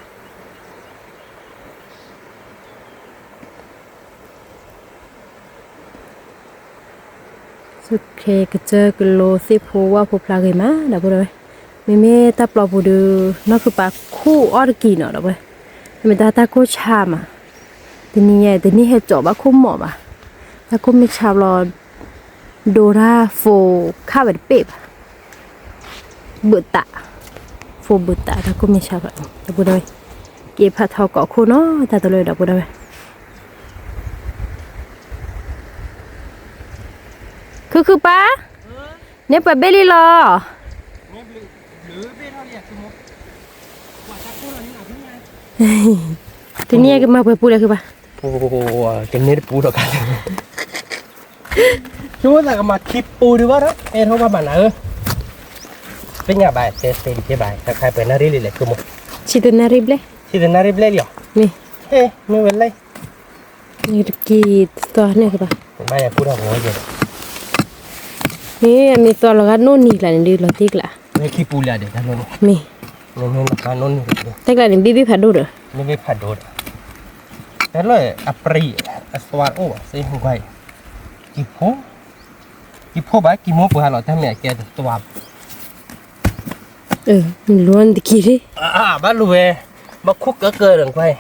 Suke kerja kelo si puwa pu pelagi ma dah boleh. Mimi tak perlu budu nak kepak ku orgi no dah boleh. Mimi tak ku chama. Tini ni he coba ku mo ba. Tak ku mi chablo Dora fo cover pep. Buta. Fo buta tak ku mi chablo. Dah boleh. Ke patau kau ku no tak boleh dah boleh. Kuku pa? Ni pa beli lo. Tu ni ke ma pa pula ke pa? cái nét bù đó cả chú là mà kịp bù đi đó em không có bạn nào cái nhà bài sẽ cái bài ta khai phải nari lại cứ một Situ narib le. thì là nari lấy liao Ni. ê mới về lấy Ni ki to ni ke pa? bài này phù hợp với gì Ni mi to lo kan no ni la ni lo tik la. lấy kịp bù lại để ta luôn Mi. nên là nó Tak la ni bibi phadu dah. nó về phạt đồ thế rồi apri aswar ô xây không quay kịp phố bài kịp mua bữa nào ta mẹ kia được toa Luan di kiri. bắt luôn về bắt khúc cỡ cơ đừng quay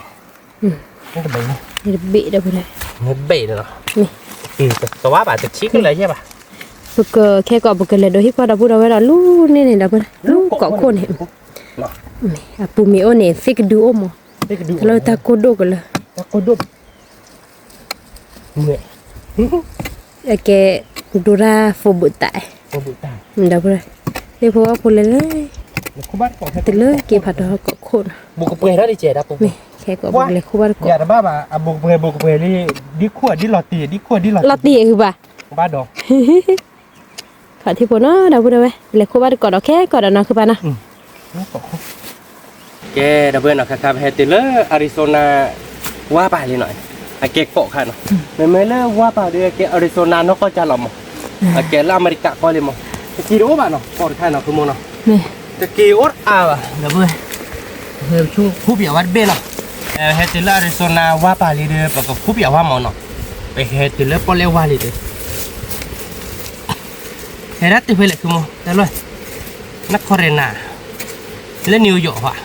nó là bể Ni be dah boleh. nó bể rồi Ni. thì toa bà tự chí cái lấy chứ bà Buka ke ko buka le dohi pada buda wala lu ni dah boleh. Lu kau ko ni. Mi. Apu mi one fik du omo. Kalau tak kodok lah. ta có đốt mẹ Ke Dora fo buta. có bụi tàn Dah boleh. Ni pun apa le. nó có bắt còn Tele ke pada kau ko. buộc cái bể đó đi chè đã bụng แค่ก็บอกเลยคู่บ้านก็ อย่าบ้าบ่ะบุกเปนี่ดิขวดดิหลอดตีดิขวดดิหลอด ลอตตีคือป่ะ บ้าดอก ขอที่พอเนาะดาวพูดเอาไว้เลยคู่บ้านก็ดอกแค่ก็ดอกนะคือป่ะนะ แกดับเบิลนะครับเฮติเลอร์อาริโซนาว่าไปเลยหน่อยแกเกาะค่ะเนาะไม่เลอว่าไปเดือแกอาริโซนาเนาะก็จะหล่อมแกละอเมริกาก็เลยมั้งกี่รู้ป่ะเนาะปอดค่ะเนาะคือมั้งเนาะ นี่ จะกี่อดอ่ะดับเบิลเฮ้ยช่วงคู่เบียวัดเบลเนาะเฮติเลอร์อาริโซนาว่าไปเลยเดือปก็คู่เบียว่ามั้งเนาะไปเฮติเลอร์ปอเลว่าเลยเดือเฮรัตติเฟลคือมั้งแต่เลยนักคอเรนาและนิวยอร์กว่ะ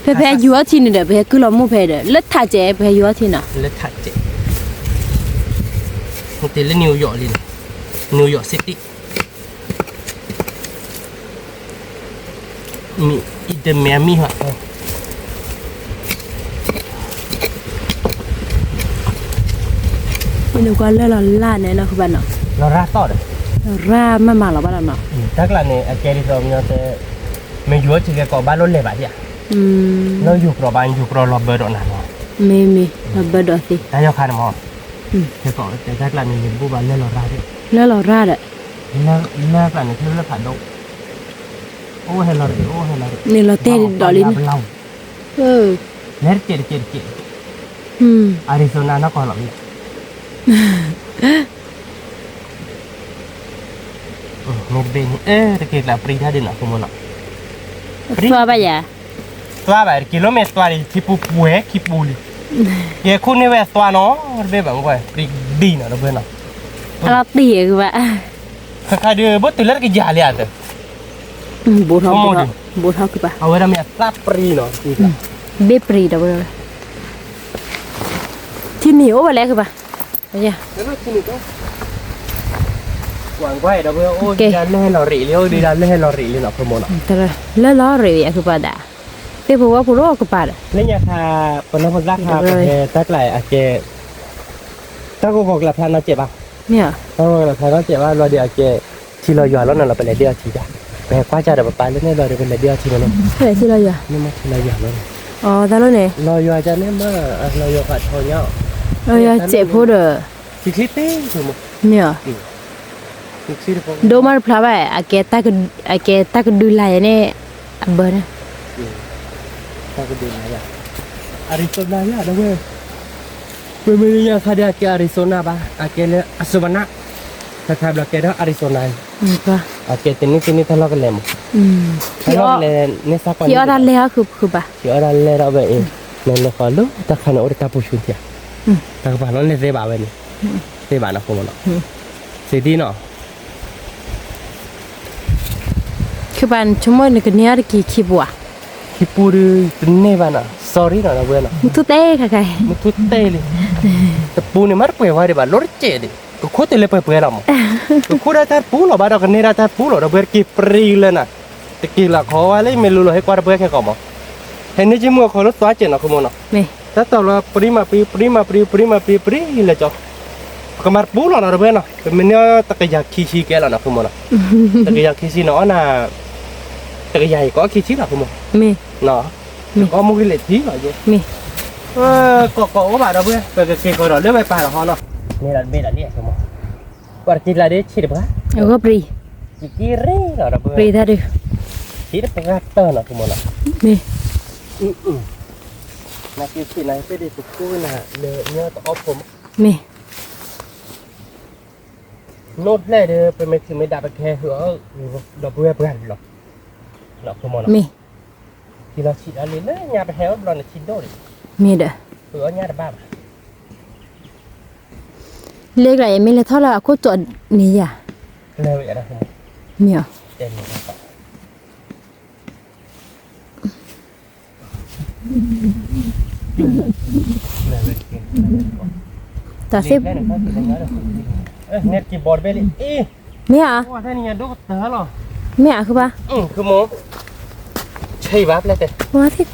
เพอยู่ที่นี่เด้อเพคือเราหมู่เพเด้อเลิศท่าเจ๊เพอยู่ที่น่ะ และถัดเจมันติดและนิวยอร์กเลยนิวยอร์กซิตี้มีอีเดเมียมีเหรอ ไม่รู้ว่าเลิศล่าเนี่ยนะคือบ้านเนาะ เราราต่อเลย รามาเราบ้านเนาะ ถ้ากลางเนี่ยแกดิสอมเนี่ยจะไม่อยู่ที่แกก็บ้านรถเลยแบบนี้เราอยู่กับบ้านอยู่กับเราเบอร์ดนั่นเนาะ มีเราเบิดดอกสิ แต่ยกขานมั้งแกก็แต่ถ้ากลางเนี่ยอยู่บ้านเล่นเราราด้วย แล้วเราราดอ่ะ แล้วกลางเนี่ยที่เราผ่านดงโอ้เฮลล์โอ้เฮลล์ นี่เราเต้ดอกลิ้นเนื้อเจ็ดอาริโซนาเนาะก็หล่อมีมีเบนตะเกียบละปรีท่าดินอ่ะคุณมน่ะ ตัวไปอย่า ตัวแบบกิโลเมตรตัวนี้ที่ปูปูเฮคิปูลีเยคุณนี่เวสตัวเนาะเบบางคนปรีดีนะเราเบน่ะ เราตีคือว่า ข้าเดือบตุลร์กิจาเลยอ่ะเด้อ บูทอกคือป่ะ เอาไว้ทำเนี่ยซาปรีเนาะ เบปรีดับเบิลที่เหนียวไปแล้วคือป่ะเนี่ย แล้วที่นี่ก็หวังไว้ดับเบิลโอ้ดีดันเล่เราหรี่เลี้ยวดีดันเล่เราหรี่เลยเนาะคุณมน่ะ แต่แล้วล้อเรียคือป่ะด่าแต่ผมว่าผู้รอคือป่ะ นี่เนี่ยค่ะปนพลรักค่ะประเทศตักไหลอาเกถ้ากูบอกหลับพันเราเจ็บป่ะ เนี่ย ถ้าบอกหลับพันเราเจ็บว่าเราเดียวอาเกที่เราหยอดแล้วนั่นเราเป็นอะไรเดียวทีจ้ะแม่กว่าจะเดี๋ยวไปแล้วเนี่ยเราเป็นอะไรเดียวทีนั่น เฮ้ยที่เราอยู่ นี่มันที่เราหยอดแล้ว อ๋อแต่แล้วเนี่ย เราหยอดจะเนี่ยเมื่อเราหยอดผัดทอเนาะ เราอยากเจ็บพูดเด้อ ที่คิดเต้ถูกมั้ย เนี่ย ที่คิดพอ โดมาพลาไปอาเกตักดูไลเนี่ยเบอร์นะ ถ้าก็ดีนะอย่าอาริโซนาเนี่ยนะเว้ยไม่ได้ยังคาเดียแกอาริโซนาป่ะอาเกเลยอาสวรรค์ถ้าใครบอกแกได้อาริโซนา ป่ะ อาเกตินี่ทะเลาะกันเลยมั้ง ที่ ทะเลาะกันเลยเนี่ยสักวัน ที่อะไรเลยคือป่ะ ที่อะไรเลยเราไปเองนั่นเราขอรู้แต่ขณะอุตตาปุชุนเถียแต่ก็ผ่านแล้วเนี่ยเซบาเว้ยนี่เซบานะคุณมั้งเนาะเซดีเนาะ คือบ้านชั่วโมงนึงก็เนี่ยกี่บัว คิปูรืเนี่ยบ้านะ sorry เนาะเราเว้ยเนาะ มุทุเต้ค่ะ มันทุเตเลยแต่ปูเนี่ยมันเปย์ว่าเดี๋ยวบ้านรถเจ๋ดิก็โคตรเลยเปย์เราหมดก็โคตรได้แต่ปูเราบ้านเรากันเนี่ยได้แต่ปูเราเบื่อกี่ปรีเลยนะแต่กี่หลักเขาอะไรไม่รู้เลยให้กว่าเบื่อแค่ก่อนมั้งเห็นนี่จิมัวเขารถตัวเจ๋งนะคุณมั้งเนาะ นี่ แต่ตอนเราปรีเลยจ้ะก็มาปูเราเบื่อเนาะแต่มันเนี่ยตะกี้อยากขี้แกแล้วนะคุณมั้งเนาะตะกี้อยากขี้เนาะนะตะกี้ใหญ่ก็ขี้ละคุณมั้ง มี เนาะก็มุกเล็กทีหน่อยจ้ะ มี ก็ว่าเราเบื่อแต่เกี่ยวกับเราเรื่องไปเราฮะเนาะนี่เราเบื่อเนี่ยคุณมั้งว่ากินอะไรได้ชิดบ้าง เอาก็ปรี กี่เรื่องเราเบื่อ ปรีท่าดู ชิดเป็นกระเตอร์นะคุณมั้งเนาะ มี นักที่ไหนไปได้สุดกู้นะเนี่ยต้องเอาผม มี โน้ตเลยเด้อไปไม่ถึงไม่ได้ไปแค่หัวเราเบื่อหรอกเราคุณมั้งเนาะ มี ที่เราชิดอะไรเนี่ยยาไปแฮวเราเนี่ยชิดโดด มีเด้อ หัวยาบ้า เล็กไรไม่เลยเท่าไหร่ก็จดนี่อ่ะ เลยอะไรคุณ มีอ่ะ เต็มเลยครับเลย แต่สิบ เน็ตกีย์บอร์ดเบลี่อี มีอ่ะ ว่าท่านี่ดูก็เต๋อหรอ มีอ่ะคือป่ะ คือโมใช่บับเลยแต่ ว่าที่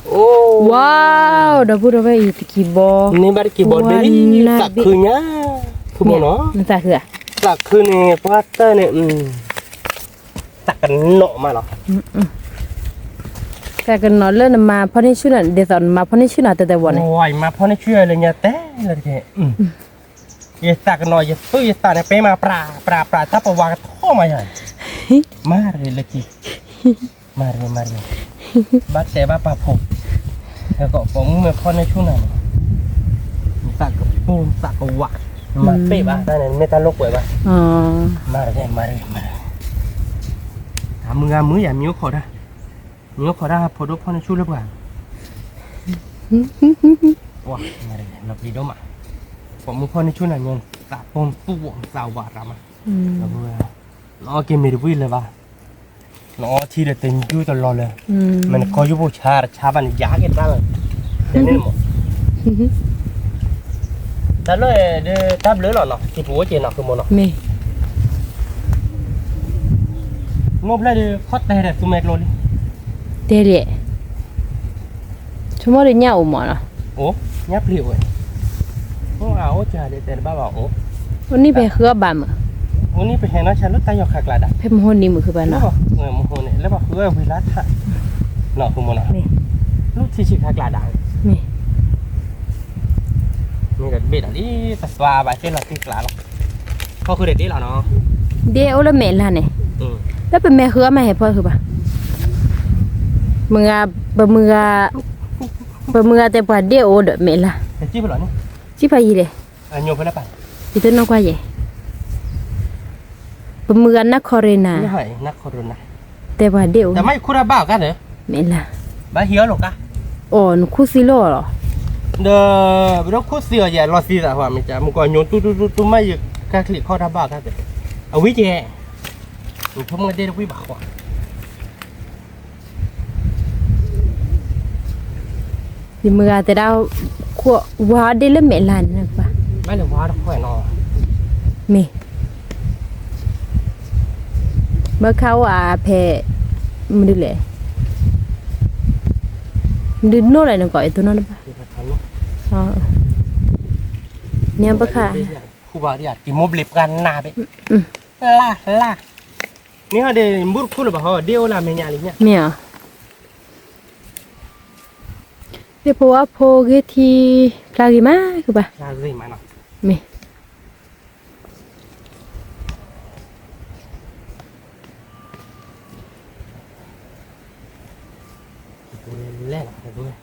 โอ้ ว้าวดับพูดเอาไว้อีกกี่บอ นี่บัดกีย์บอร์ดเบลี่สักคืนเนี้ยคือโมเนาะ มันสักคือ สักคืนเนี่ยพาสเตอร์เนี่ยสักกันเนาะมาหรอ แต่กันนอนเล่นมาเพราะนี่ชื่อน่ะเดี๋ยวตอนมาเพราะนี่ชื่อน่ะแต่วันนี้ โอ้ยมาเพราะนี่เชื่อเลยเนี่ยแต่เลยแกอย่าตากหน่อยอย่าตื้ออย่าตาเนี่ยไปมาปลาถ้าปวางท่อมาอย่างมาเลยกี้มาเลยบัดแต่บ้าปลาผมแล้วก็ผมเมื่อเพราะในช่วงนั้นตากกับปูนตากกับหวานมาเป๊ะบ้าได้เนี่ยไม่ตลกเลยบ้า อ๋อ มาเลยถามมืออย่ามิ้วขอได้มิ้วขอได้พอดูเพราะในช่วงเรื่องว้ามาเลยเราไปดูมาผมมือเพราะในช่วงนั้นยังตากปนตู้วงสาวบารามาแล้วก็ล้อเกมไม่ได้วิ่งเลยบ้าล้อที่เด็ดเต็มยู่ตลอดเลยมันคอยอยู่บูชาบันยาเก็บได้เลยเดี๋ยวนี้หมดแต่เลยเดี๋ยวทับเลือหรอเนาะที่ผัวเจนเนาะคือโมเนาะ มี งบเลยเดี๋ยวคอดแต่เด็ดสุเมกโลดิ เดี๋ยวชั่วโมงเดียวเนี่ยอุโมงค์เนาะ โอ้ยับเปลี่ยวเลยโอ้เอาจ่าเดี๋ยวแต่บ้าบอกโอ้ วันนี้ไปเครือบามอ่ะ วันนี้ไปเห็นน้องชายรถตายหยอกขากลาดอ่ะ เพิ่มหุ่นนี่มือคือบ้าน แล้ว เนาะ บอกโมโหเนี่ยแล้วบอกเวลาถ่ายเนาะคือโมเนาะ มี ลูกที่ชิคากลาดอ่ะ มี มีแต่เบ็ดอันนี้ตัดสวาไปเช่นเราที่กลาหรอกเขาคือเด็กนี่เหรอเนาะ เดี๋ยวแล้วแม่ล่ะเนี่ยแล้วเป็นแม่เครือแม่ให้พ่อคือป่ะมือแต่ป่าเดี๋ยวเด้อแม่ล่ะ แต่จี้ไปหรอเนี่ย สิไปอีเด้ อันโยมไปแล้วป่ะ สิต้นนกว่าใหญ่มือนักคอเรนา ไม่หอยนักโครุนะ แต่ป่าเดี๋ยว แต่ไม่คุระบ้ากันเหรอ แม่ล่ะ บ้าเหี้ยหรอกะ อ๋อหนูคุซิโร่เหรอ เด้อเราคุยเสียอย่ารอสีแต่ว่ามันจะมันก็โยนตู้ไม่อยู่กะคลิกข้อทับบ้ากันแต่เอาวิจัยมันทำกันได้ด้วยบ้าว่ะ ดิมือแต่ดาวขวว่าได้แล้วแม่ล่ะนะป่ะ ไม่เลยว่าค่อยนอ มีเมื่อเขาเพมันดูเลยมันดูโน่อะไรนึงก่อนไอ้ตัวนั้นป่ะอ๋อเนี่ยป่ะค่ะ ครูบาเรียกกินมุบลิบกันหน้าไปล่านี่เขาเดี๋ยวบุรุษคุณหรือเปล่าเดี๋ยวละเมียอะไรเนี่ย เมียเดี๋ยวพอโพเกทีพลากิมาคือป่ะ ลาเลยมาเนาะ มี แล่นด้วย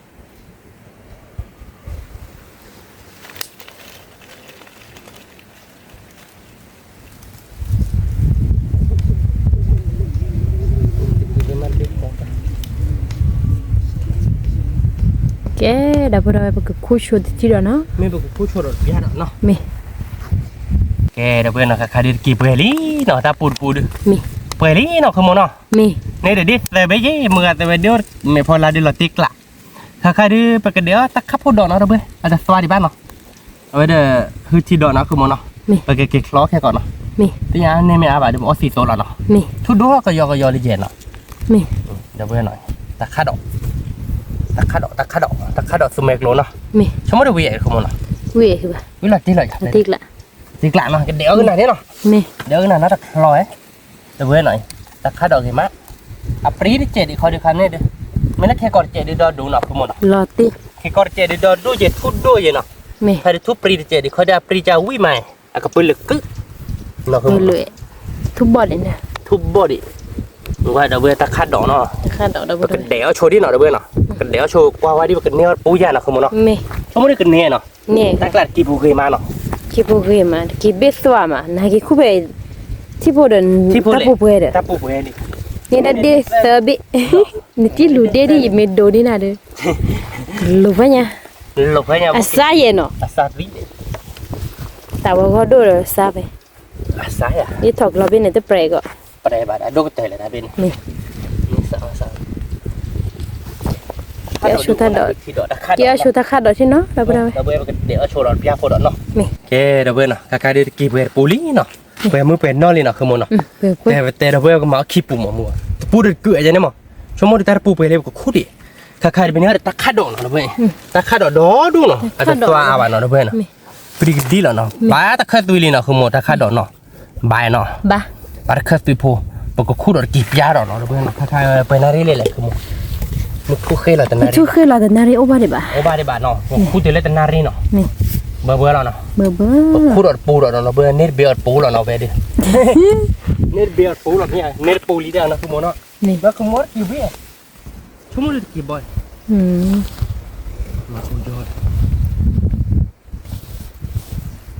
แกดับเบิลไปกับคู่ชดที่เดียวเนาะ ไม่บอกผู้ช่วยรถพิจารณาเนาะ มี แกเดี๋ยวเพื่อนนะครับคดีกี่เปลี่เนาะถ้าปูด มี เปลี่เนาะคือโมเนาะ มี ในเดี๋ยวนี้แต่ไม่ยี่มือแต่เดี๋ยวไม่พอละเดี๋ยวเราติ๊กละถ้าใครดีไปกันเดี๋ยวตักขับพูดดอกเนาะเด้อเพื่อนอาจจะสวัสดีบ้านเนาะเอาไว้เดี๋ยวคือที่ดอกเนาะคือโมเนาะ มี ไปเก็บคล้อแค่ก่อนเนาะ มี ที่ยังเนี่ยไม่อาบะเดี๋ยวมันสีโตแล้วเนาะ มี ทุดดอกก็ยอลิเจนเนาะ มี เดี๋ยวเพื่อนหน่อยตักข้าดอกสมัยกโลเนาะ มี ชั่วโมงเดียววิ่งคือโมเนาะ เว่คือป่ะ วิ่งเลยที่เลย ติ๊กละ ติ๊กละเนาะเดี๋ยวขึ้นหน่อยเนาะ มี เดี๋ยวขึ้นหน่อยนะตักลอยเดี๋ยวเพื่อนหน่อยตักข้าดอกกี่มะอ่ะปรีดิเจดีคอยดูคันนี่ดิไม่นักแค่ก่อนเจดีดอดูเนาะคือโมเนาะ รอติ๊ก แค่ก่อนเจดีดอดูเจทุดดูเนาะ มี ถ้าได้ทุบปรีดิเจดีคอยได้ปรีจะวิ่งมาอ่ะก็ปืนลึกกึ๊กเนาะคือ เลยทุบบอดเลยนะ ทุบบอดี้ว่าเดี๋ยวเพื่อนตักข้าดอกเนาะ ค่าดอกดับเบิล กันเดี๋ยวโชว์ดิเนาะเดี๋ยวเพื่อนเนาะกันเดี๋ยวโชว์กว่าว่าดิกันเนี่ยปูยาเนาะคือโมเนาะ มี ชั่วโมงนี้กันเนี่ยเนาะ เนี่ย ตักลาดกี่ปูเคยมาเนาะ คิดว่ามาคิดเบสว่ามานะคิดคู่ไปที่พูดนตับปูเพื่อเด้อ ตับปูเพื่อนดิ นี่นะเดเซอร์บินี่ที่ลูเดดิเมดโดนี่นะเด้อลูปะเนี่ย หลบให้เนี่ย อาซาเยเนาะ อาซาวิ แต่ว่าก็ดูเลยซาไป อาซาอ่ะ นี่ถกเราเป็นแต่เปรย์ก็ ปลายบาดดูก็เตะเลยนะเป็น นี่ นี่สาวสาว เดี๋ยวชุดตัดดอก ที่ดอกตะขาด เดี๋ยวชุดตะขาดดอกที่เนาะเราไป เดี๋ยวเพื่อนเดี๋ยวโชว์ดอกพิยาโคดอกเนาะ นี่ โอเคเดี๋ยวเพื่อนเนาะกากาเดี๋ยวกี่เพื่อนปูลี่เนาะเพื่อนมือเพื่อนนอนเลยเนาะคือมันเนาะ เปิด แต่เดี๋ยวเพื่อนก็มาขี้ปูหมัวปูเดือดเกลือจะเนี่ยมั้งชั่วโมงที่ตาปูเพื่อนเลยก็คู่ดิกากาเดี๋ยวเป็นเนี่ยตะขาดดอกเนาะเพื่อนตะขาดดอกดอดูเนาะอาจจะตัวอาบานเนาะเพื่อนเนาะปรีกดีแล้วเนาะบ้าตะขาดตุยลีเนาะคือมันตะขาดดอกเนาะบายเนาะ บ้า บาร์คัสตุยโพปกคู่ดอกกี่พิยาดอกเนาะเพื่อนกากาเพื่อนอะไรเลยคือมัน มุกคู่เคยเราแต่นารี chu khơi là tận nari ô ba đi bà โอ้บ้าได้บาทเนาะคู่ตีเล่แต่นารีเนาะ nè เบื่อเราเนาะ bơ bơ คู่ดอดปูดอดเราเบื่อเน็ตเบียดปูเราเนาะไปดิเน็ตเบียดปูเราเนี่ยเน็ตปูลีเดียวนะคุณโมเนาะ nè แล้วคุณโมกี่เบี้ยชั่วโมงละกี่บ่อย มาโอยอด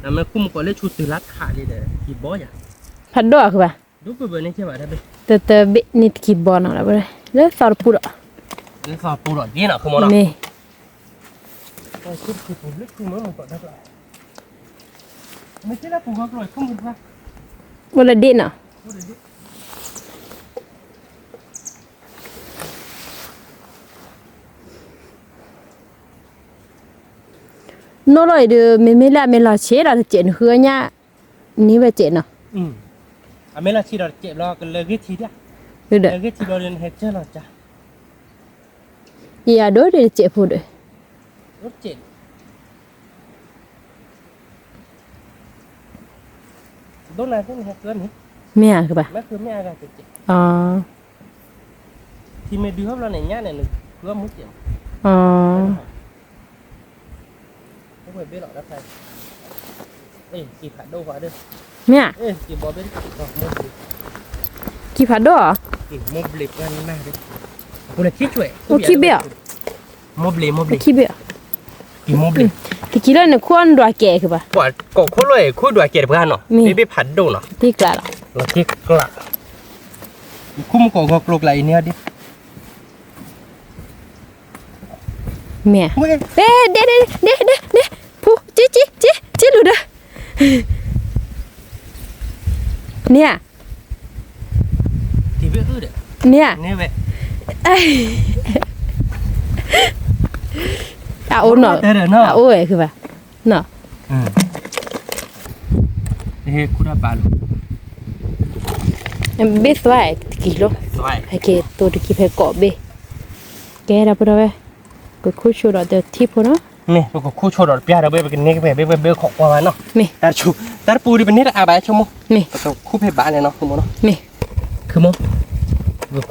แล้วมันคุ้มกว่าเลยชุดตีรักขาดีเลยกี่บ่อยอ่ะ phát đỏ cơ bà ดูเบื่อๆนี่ใช่ไหมท่านพี่ tờ bị nịt kịp bò nào là bơ rất sao được bụi นี่สอบปูดอดยี่เนาะคุณโมเนาะ nè ชุดคือปูเล็กคือมันก่อนได้เลยไม่ใช่ละปูเขากลอยคุ้มกันปะ bơ là điện nào nó rồi được mình là chế là chuyện hứa nha ní về chuyện nào อ่ะไม่ละชีดอดเจ็บรอกันเลยกี่ทีเดียว được เล đấy ยกี่ทีเราเรียนเฮดเจอร์หรอจ้ะ dạ đối để chuyện phụ đấy รถเจ็บโดนอะไรขึ้นเฮดเกินนี่ mẹ à cơ bà ไม่คือไม่อะไรเจ็บ ที่ไม่ดื้อเราเนี่ยเนี่ยหนึ่งเพื่อมุดเจ็บ ไม่เคยเบี้ยหรอกนะใครเอ้ยกี่ผัดโดกว่าเด้อ mẹ เอ้ยกี่บอเบี้ยกี่บอมุดบลิ kịp phát đỏ กี่มุดบลิกันมากเลยกูเลยคิดช่วย ô kịp bẹo มุดบลิ kịp bẹo กี่มุดบลิ thì kịp là nó khoan đỏ kẻ cơ bà ปวดกบคู่เลยคู่ด้วยเกียรติเพื่อนเนาะไม่ไปผัดโดเนาะ thì cả là เราคิดกละคุ้มกบกลกไหลเนี่ยดิ mẹ เฮ้ย ê đê phụ chị lùi đây nè ที่เบี้ยเด้อ nè เนี่ยเว้ย à ôn nọ à ôi cơ bà nọ เฮ้ยคู่ได้ปลาลูก em biết phải kịp luôn สวย hay kịp tôi được kịp phải cọ bê cái đó bây giờ cái khu chỗ đó được tiếp của nó นี่ลูกคู่โชว์ดอกเบี้ยเราเบี้ยไปกินนี่ก็ไปเบี้ยของกว่าเนาะ mẹ แต่ชูแต่ปูดิเป็นนี่ละอาบายชั่วโมง mẹ ก็คู่เพย์บ้านเลยเนาะคุณโมเนาะ mẹ คือโม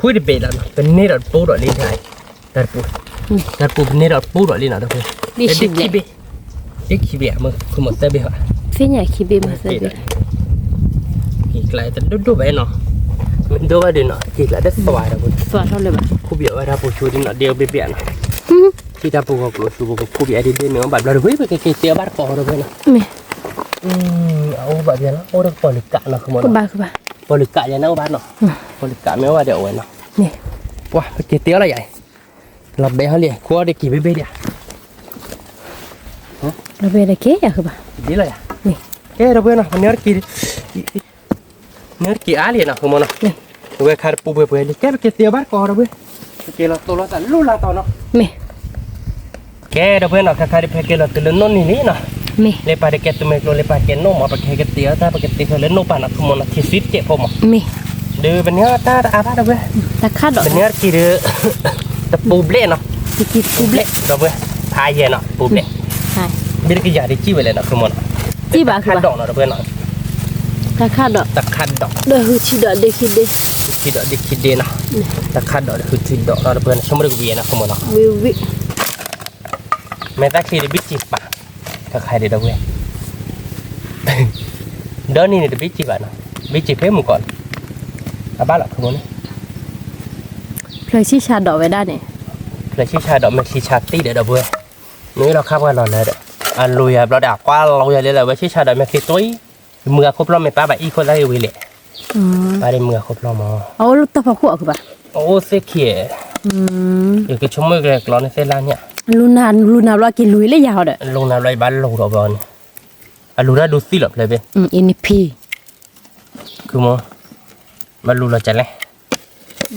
คุยดิเบลแล้วเนาะเป็นนี่เราปูดอกลิ้นไทยแต่ปูเป็นนี่เราปูดอกลิ้นเนาะทุกคน đi kịpขี้ lại เบะขี้เบะมึงคือหมดแต่เบะวะ phía nhà kịp bê mà sao được ขี้ไกลแต่ดูไปเนาะมันดูว่าดีเนาะขี้ไกลได้สบายนะคุณ xóa thôiเลยbà คู่เบียว่าถ้าปูชูดิเนาะเดียวเบะเนาะที่ถ้าปูก็กลัวชูก็คู่เบียดีเนาะแบบเราเฮ้ยไปเกี่ยวบ้านปอเราไปเนาะ mẹ เอาแบบนี้เนาะโอ้เราปอลิกะเนาะคือโม cơ เนาะ bà cơ bà ปอลิกะยังนั่งบ้านเนาะปอลิกะไม่ว่าเดี๋ยวไว้เนาะ mẹ ว้าไปเกี่ยวอะไรใหญ่เราเบะเขาเลยคู่ได้กี่เบะเดียว nó về đây kế à cơ bà ดีเลยอ่ะ นี่ เอ้เราเบื่อเนาะเนื้อกี่อาเลียนะคือมันเนาะ นี่ เว้ยคาร์ปูเบื่อเลยแกไปเกี่ยวบ้านก่อนเราเบื่อเกี่ยวเราตัวเราแต่ลู่ลาต่อเนาะ mẹ แกเราเบื่อเนาะคาร์ดิเพเกี่ยวเราตัวเล่นนนนี่เนาะ mẹ เลยไปเกี่ยวตัวเมกโลเลยไปเกี่ยวโนมาไปเกี่ยวแต่ไปเกี่ยวเล่นโนปานะคือมันที่ซิดเจ็บผมอ่ะ mẹ เดือเป็นเนื้อตาอาบ้าเราเบื่อ ta khát đỏ เป็นเนื้อกี่เดือตะปูเบลเนาะ thì kịp ปูเบลเราเบื่อพายเย็นเนาะปูเบล hai เบลกี่อย่างที่จี้ไปเลยเนาะคือมัน chi bà คั cơ นด bà อกเนาะเราเบื่อเนาะ ta khát đỏ ตะคันดอก đời hư chi đỏ đây khi đây คิดดอกดิคิดเดนะตะคัดดอกคือคิดดอกเราเพื่อนชมรกเวียนะขโมยเนาะ วิววิ แม้แต่คิดบิจิปะก็ใครได้ดอกเว้ยเดินนี่เนี่ยบิจิปะเนาะบิจิเพ่มึงก่อนอาบ้าหรอขโมย เลยchi trà đỏ về đây này เลยชี้ชาดอกมันชี้ชาตีเดี๋ยวดอกเว้ยนี่เราข้ามกันหล่อเลยเด้ออันลุยเราด่ากว่าเราอย่าเลยเลยว่าชี้ชาดอกมันคือตุ้ยเมื่อครบรอบไม่ป้าแบบอีคนละวิเลยป้าได้เมื่อครบรอบมั้ง áo lúc ta phải khua cơ bà โอ้เสียเขียอยู่กับชมมือแรกร้อนในเส้นล่างเนี่ย luna lo cái lưới lấy giàu đấy ลงน้ำไรบ้านลงดอกบอลอ่ะรู้ได้ดูสิหรอเลยเว้ย in pi คือมั้งมารู้เราจะเลย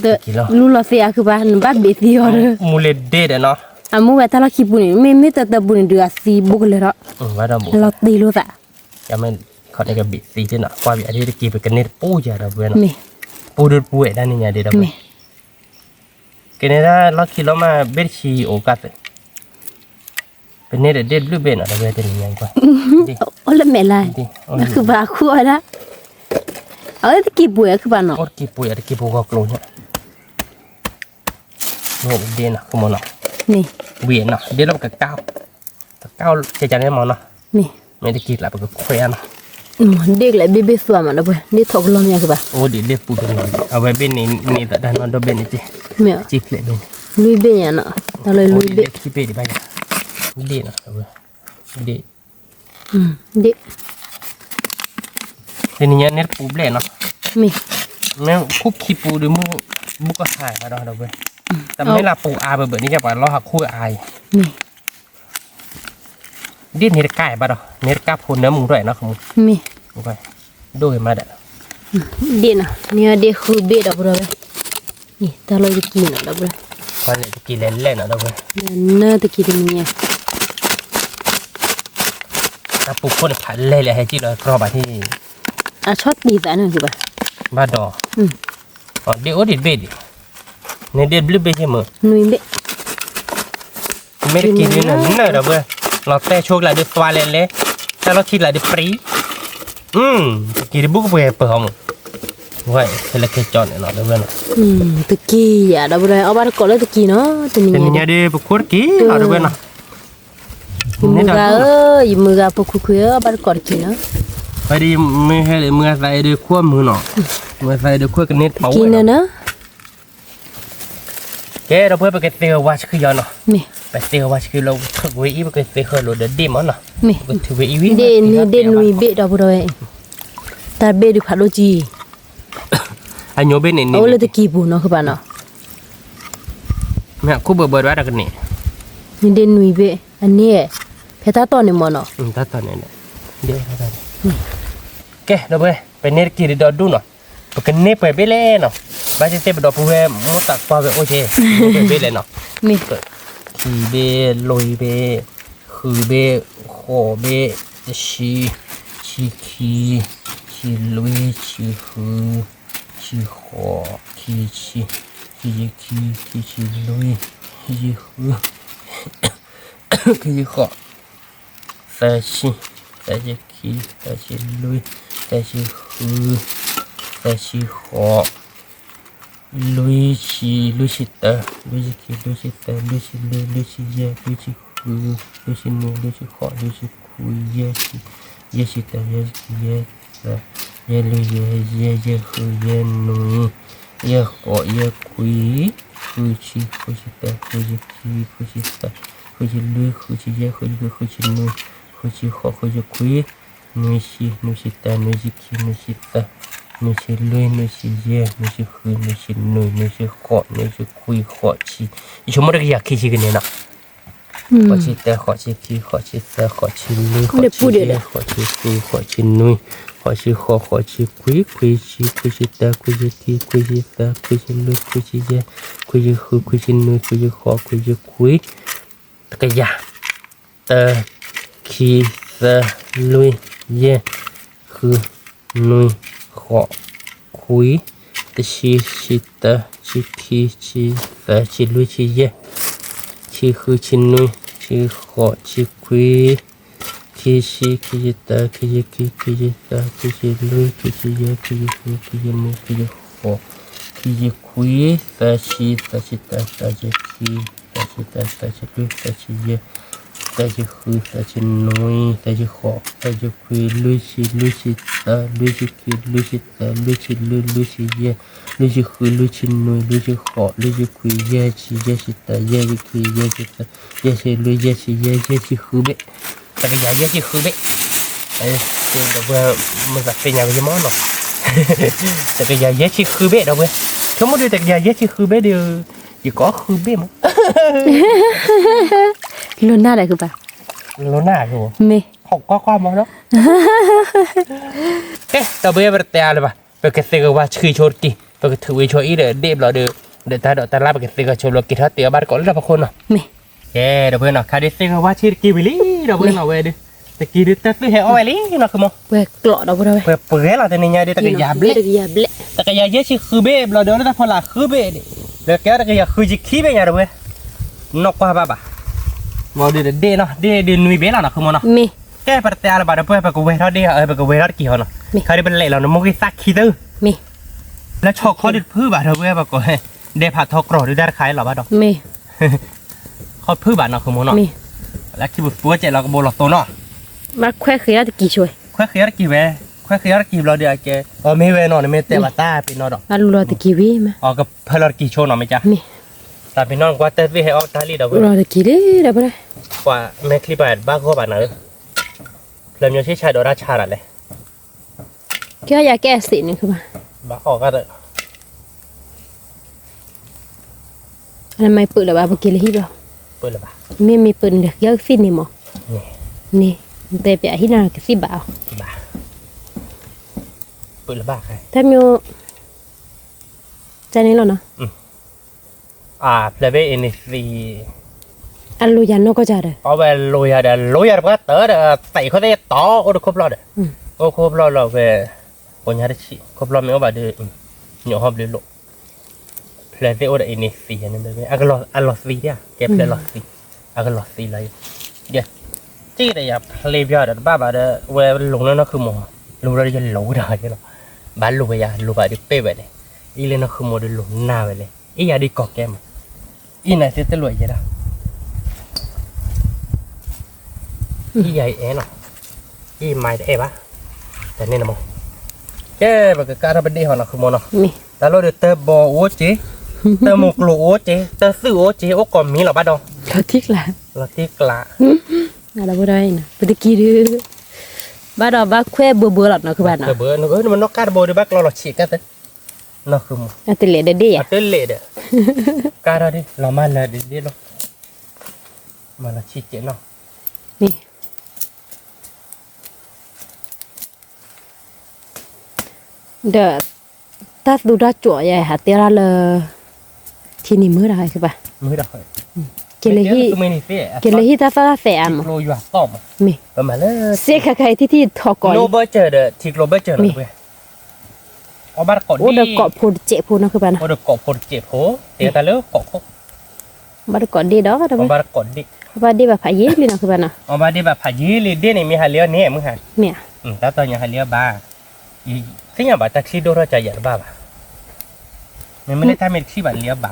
de lula se à cơ bà bắt bị gì rồi มูเลเดเด้เนาะ à mua về ta là khi bún mình ta bún được xì bốcเลยđó ว่าเราบุ เราตีรู้จ้ะ จะไม่เขาได้กับบิซีที่เนาะความอยากที่จะกินไปกันนี่ปูอย่าเราเว้ยเนาะ mẹ ปูดูปูเอ็ดด้านนี้อย่าเดี๋ยวเรา mẹ กันนี่ถ้าเราคิดเรามาเบรชีโอกาสเป็นเนี่ยเด็ดรูปเบนเราเว้ยจะยังไงกว่า ô là mẹ lại nó cứ bà khua đó ở cái kịp buổi cứ bà nó โอ้กี่ปูอยากกินปูก็กลัวเนี่ย โหเดียนะคือมันเนาะ นี่ เวียนเนาะเดี๋ยวเราก็ก้าวจะได้มองเนาะ นี่ ไม่ได้กินแล้วก็แขวนเนาะ เด็กแหละเบสวนมันนะเว้ยนี่ถกลมยังคือป่ะ โอ้เดี๋ยวเรียกปูเป็นเอาไว้เป็นนี่แต่ด้านนอกเป็นนี่จี เมีย จิกเลยเป็น ลุยเบยังเนาะตะเลยลุยเบ ที่เป็นดีไปจ้ะดีเนาะเอาไว้ดี เด็ก ทีนี้เนี่ยปูเปล่เนาะ มี แม่คุกขี้ปูหรือมึงบุกก็หายมาเราเว้ยแต่ไม่ละปูอาเบื่อนี่จะว่าเราหักคู่อาย มี ดิ้นเนื้อไก่บ้าดอกเนื้อก้าพูนเนื้อมึงด้วยเนาะของมึง มี ไปด้วยมาเด้อ เด็กนะเนี่ยเด็กคือเบดอกเลยนี่ตะเลยจะกินนะดอกเลย ก่อนเลยจะกินเล่นๆเนาะเว้ย เนื้อตะกี้ตรงนี้ ถ้าปูคนผัดเล่ให้จีเรากรอบที่ ชอบดีแต่นั่นคือป่ะ บ้าดอกอ๋อเดี๋ยวเด็ดเบ็ดเนี่ยเด็ดบลูเบ็ดใช่ไหม นุยเบ ไม่ได้กินนี่นะนี่นะเว้ยเราแต่โชคละเดือดตัวเลยแต่เราทีละเดือดปรีกินบุกเบื่อเปล่ามึงเว้ยเธอเล็กจอนเนาะเว้ย ตะกี้อ่ะดอกเลยเอาบ้านก่อนเลยตะกี้เนาะตะนี้ แต่เนี่ยเดี๋ยวปูคนกี้เนาะเว้ยเนาะ มือกามือกาพวกคุยบ้านก่อนกินเนาะ ไปดีมือให้เลยมือใส่ด้วยขั้วมือเนาะมือใส่ด้วยขั้วกันเน็ตเผา กินเนาะ แกเราเพื่อไปเกษตรวัชคือย้อนเนาะ มี ไปเตะวัชคือเราถึกไว้อีไปเกษตรเคยเราเดินดีมั้งเนาะ มี ก็ถือไว้อีวิ เดนนี่เดนนุยเบดอกเลยแต่เบดดูผัดโลจี อันโยเป็นนี่ เอาเลยตะกี้ปูเนาะคือป่ะเนาะ แม่คู่เบิดว่ากันนี่ นี่เดนนุยเบอันนี้เพตาตอนนี่มันเนาะ ถ้าตอนนี้เนี่ยเดี๋ยวเราแกเราไปเนรกีดอดูเนาะปกันเนไปไปเลยเนาะบ้านจะเตะไปดอกพูเวมตักปลาไปโอเคไปไปเลยเนาะ มี ขี่เบลอยเบคือเบขอเบชีขี่ลุยขี่คือขี่ขอขี่ลุยขี่คือขี่ขอแต่ขี่ลุยแต่ขี่คือแต่ขี่ขอลุยขี่ตาลุยขี่ลุยตาลุยขี่ลุยขี่เย่ลุยขี่คือลุยขี่นูลุยขี่ขอลุยขี่คุยเย่ขี่ตาเย่ขี่เย่ตาเย่ลุยเย่คือเย่นูเย่ขอเย่คุยขี่ตาคุยขี่ตาคุยลุยคุยเย่คุยนูคุยขอคุยคุยนูขี่ตานูขี่นูขี่ตานูชิลุยนูชิเย่นูชิคือนูชินุยนูชิขอนูชิคุยขอชิอีชมรกอยากคิดชิกันเนี่ยนะขอชิแต่ขอชิคีขอชิแต่ขอชิลุยขอชิเย่ขอชิคุยขอชินุยขอชิคุยชิแต่คุยคีคุยชิแต่คุยชิลุยคุยชิเย่คุยคือคุยชินุยคุยขอคุยตะกยาแต่คีแต่ลุยเย่คือนุยขอคุยแต่ชิตาชิคีชิตาชิลุยชิเย่ชิคือชินุยชิขอชิคุยคีตาคีตาคีลุยคีเย่คีคือคีนุยคีขอคีคุยตาชิตาตาชิคีตาชิลุยตาชิเย่ตาชิคือตาชินุยตาชิขอตาชิคุยลุยชิตาลุยคีลุยตาลุยชิเย่ลุยคือลุยชินุยลุยขอลุยคุยเย่ชิตาเย่คีเย่ตาเย่ชิลุยเย่ชิคือเบแต่ก็อย่าเย่ชิคือเบเดี๋ยวเบมันจะเป็นอย่างไรมั้งเนาะแต่ก็อย่าเย่ชิคือเบเดี๋ยวทั้งหมดแต่อย่าเย่ชิคือเบเดี๋ยวอย่าก็คือเบมั้ง ลุนหน้าอะไรคือป่ะ lo na rồi มี học qua món đó thế tao bây giờ tao là bà bây cái xe qua chui chốt kì bây cái thử cho ý để đệm là được để ta đợi ta làm cái xe chốt là kì hết tiền bắt có rất là khôn nào มี yeah đâu bây giờ khai đi xe qua chui kì bị lý đâu bây giờ về điแต่กี่เดือนแต่ซื้อให้เอาไว้ลินะคือมั้ง เวกเกาะดอกบัวเลย เปิดเปิดแล้วแต่ในเนี่ยเดี๋ยวตะกี้ยาเบล ยาเบล ตะกี้ยาเยอะชิคือเบ้เราเดี๋ยวเราพอละคือเบ้ดิแล้วแกตะกี้ยาคือจิขี้เบ้ยังไงเว้ยนกว่าบ้าmau đi đi nó đi nuôi bé nào không nó มี cái bát tê là bà đã bơi bà quay đó đi bà quay đó kiểu nó khai đi bên lệ là nó mua cái xác khí tư มี แล้วชอบเขาดิพื้นบ่าเธอเว้ยบ่ก่อน เดผัดทอกรอดูได้ขายหรอบ้าดอก เม เขาพื้นบ้านเนาะคือโมเนาะ เม แล้วคิดว่าปัวเจเราก็โบหลอกตัวเนาะ มาแควเขียตะกี้ช่วย ค่อยเขียนกี่เวค่อยเขียนกี่เราเดียวแกไม่เวเนาะไม่เตะบัตตาเป็นเนาะดอก มาลูรอตะกี้วิมา อ๋อก็เพลกี่โชว์เนาะไม่จ้ะ เม แต่เป็นน้องกว่าเตะวิให้ออกตาลีเดาเว้ย รอตะกี้เด้อบ่ได้ กว่าแม่คลิปแบบบ้าก็บ้านเนอะเริ่มยังใช้ชายโดราชาอะไร แค่ยาแก้สินี่คือมา บ้าออกก็เถอะ อันนั้นไม่เปิดแล้วบ่กินเลยฮิบ่ เปิดเลยบ้า มีเปิดเด็กเยอะสินี่หมอ นี่ นี่แต่ไปที่นั่นก็สิบ่าว บ้าเปิดเลยบ้าใคร ถ้ามีใจนี้แล้วเนาะ เพลเวอินิซี อันลูยันนก็จะเด้อ เอาไปลอยก็เตอใส่เขาได้ต่อโอ้ครบรอดโอ้ครบรอดเราไปคนยาได้ชีครบรอดไม่เอาแบบเดือเหนียวหอบเลยลูกเพลเวโอเดอินิซีนั่นเลยอากาศอัลลอซีเนี่ยแกเพลลอซีอากาศลอซีเลยเดี๋ยวจี้แต่อย่าเพลเวียดบ้าแบบเวลงแล้วนั่นคือหมอลงเราจะหลงได้ใช่หรอบ้านลูกไปยาลูกไปดิเป้ไปเลยอีเลยนั่นคือหมอเดินหลงหน้าไปเลยอียาดีกอกแกมอีไหนเสียตลอดยังไงอีใหญ่เอ๋เนาะอีไม่ได้ปะแต่เนี่ยนะมองแกแบบการทำเป็นดีหัวเนาะคือมองเนาะ มี แล้วเราเดือดเตอร์บอโอ้เจเตอร์หมกโลโอ้เจเตอร์ซื้อโอ้เจโอ้ก่อนมีหรอบ้าดอง เขาทิกละ เราที่กละ อะไรบ่ได้นะบ่ได้กี่เด้อบ้านเราบ้าแควเบื่อๆหรอกเนาะคือบ้านเนาะ เบื่อเนาะมันนอกการโบด้วยบ้าเราฉีกกันเตอเนาะคือมอง อันตะเลเด้อ อัตเล่เด้อการอะไรเรามาเลยดิเนาะมาละฉีกเจเนาะ นี่เด้อถ้าดูได้จั่วใหญ่หาเตราเลยที่นี่มื้อได้คือป่ะ มือดอก กินเลยที่ ไม่นี่เสีย กินเลยที่ตาฟ้าแฝม โลอยู่ต้อม มี ประมาณเลย เสียใครที่ทอก่อน โลเบอร์เจอเด้อทิกโลเบอร์เจอเนาะเว้ยเอาบ้านก่อน โอ้เด้อเกาะพูดเจ็บพูดเนาะคือป่ะนะ โอ้เด็กเกาะพลเจ็บโหเดี๋ยวแต่เลิกเกาะเขา บ้านก่อนดีดอกเด้อ เอาบ้านก่อนดิ บ้านดีแบบพายีเลยเนาะคือป่ะเนาะ เอาบ้านดิแบบพายีลีเด่นมีหาเลี้ยวเนี่ยมึงหา เนี่ย แต่ตอนยังหาเลี้ยวบ้าอีที่ยังบ้าแท็กซี่โดนเราใจหยัดบ้าไม่ได้ทำเป็นที่บ้านเลี้ยวบ้า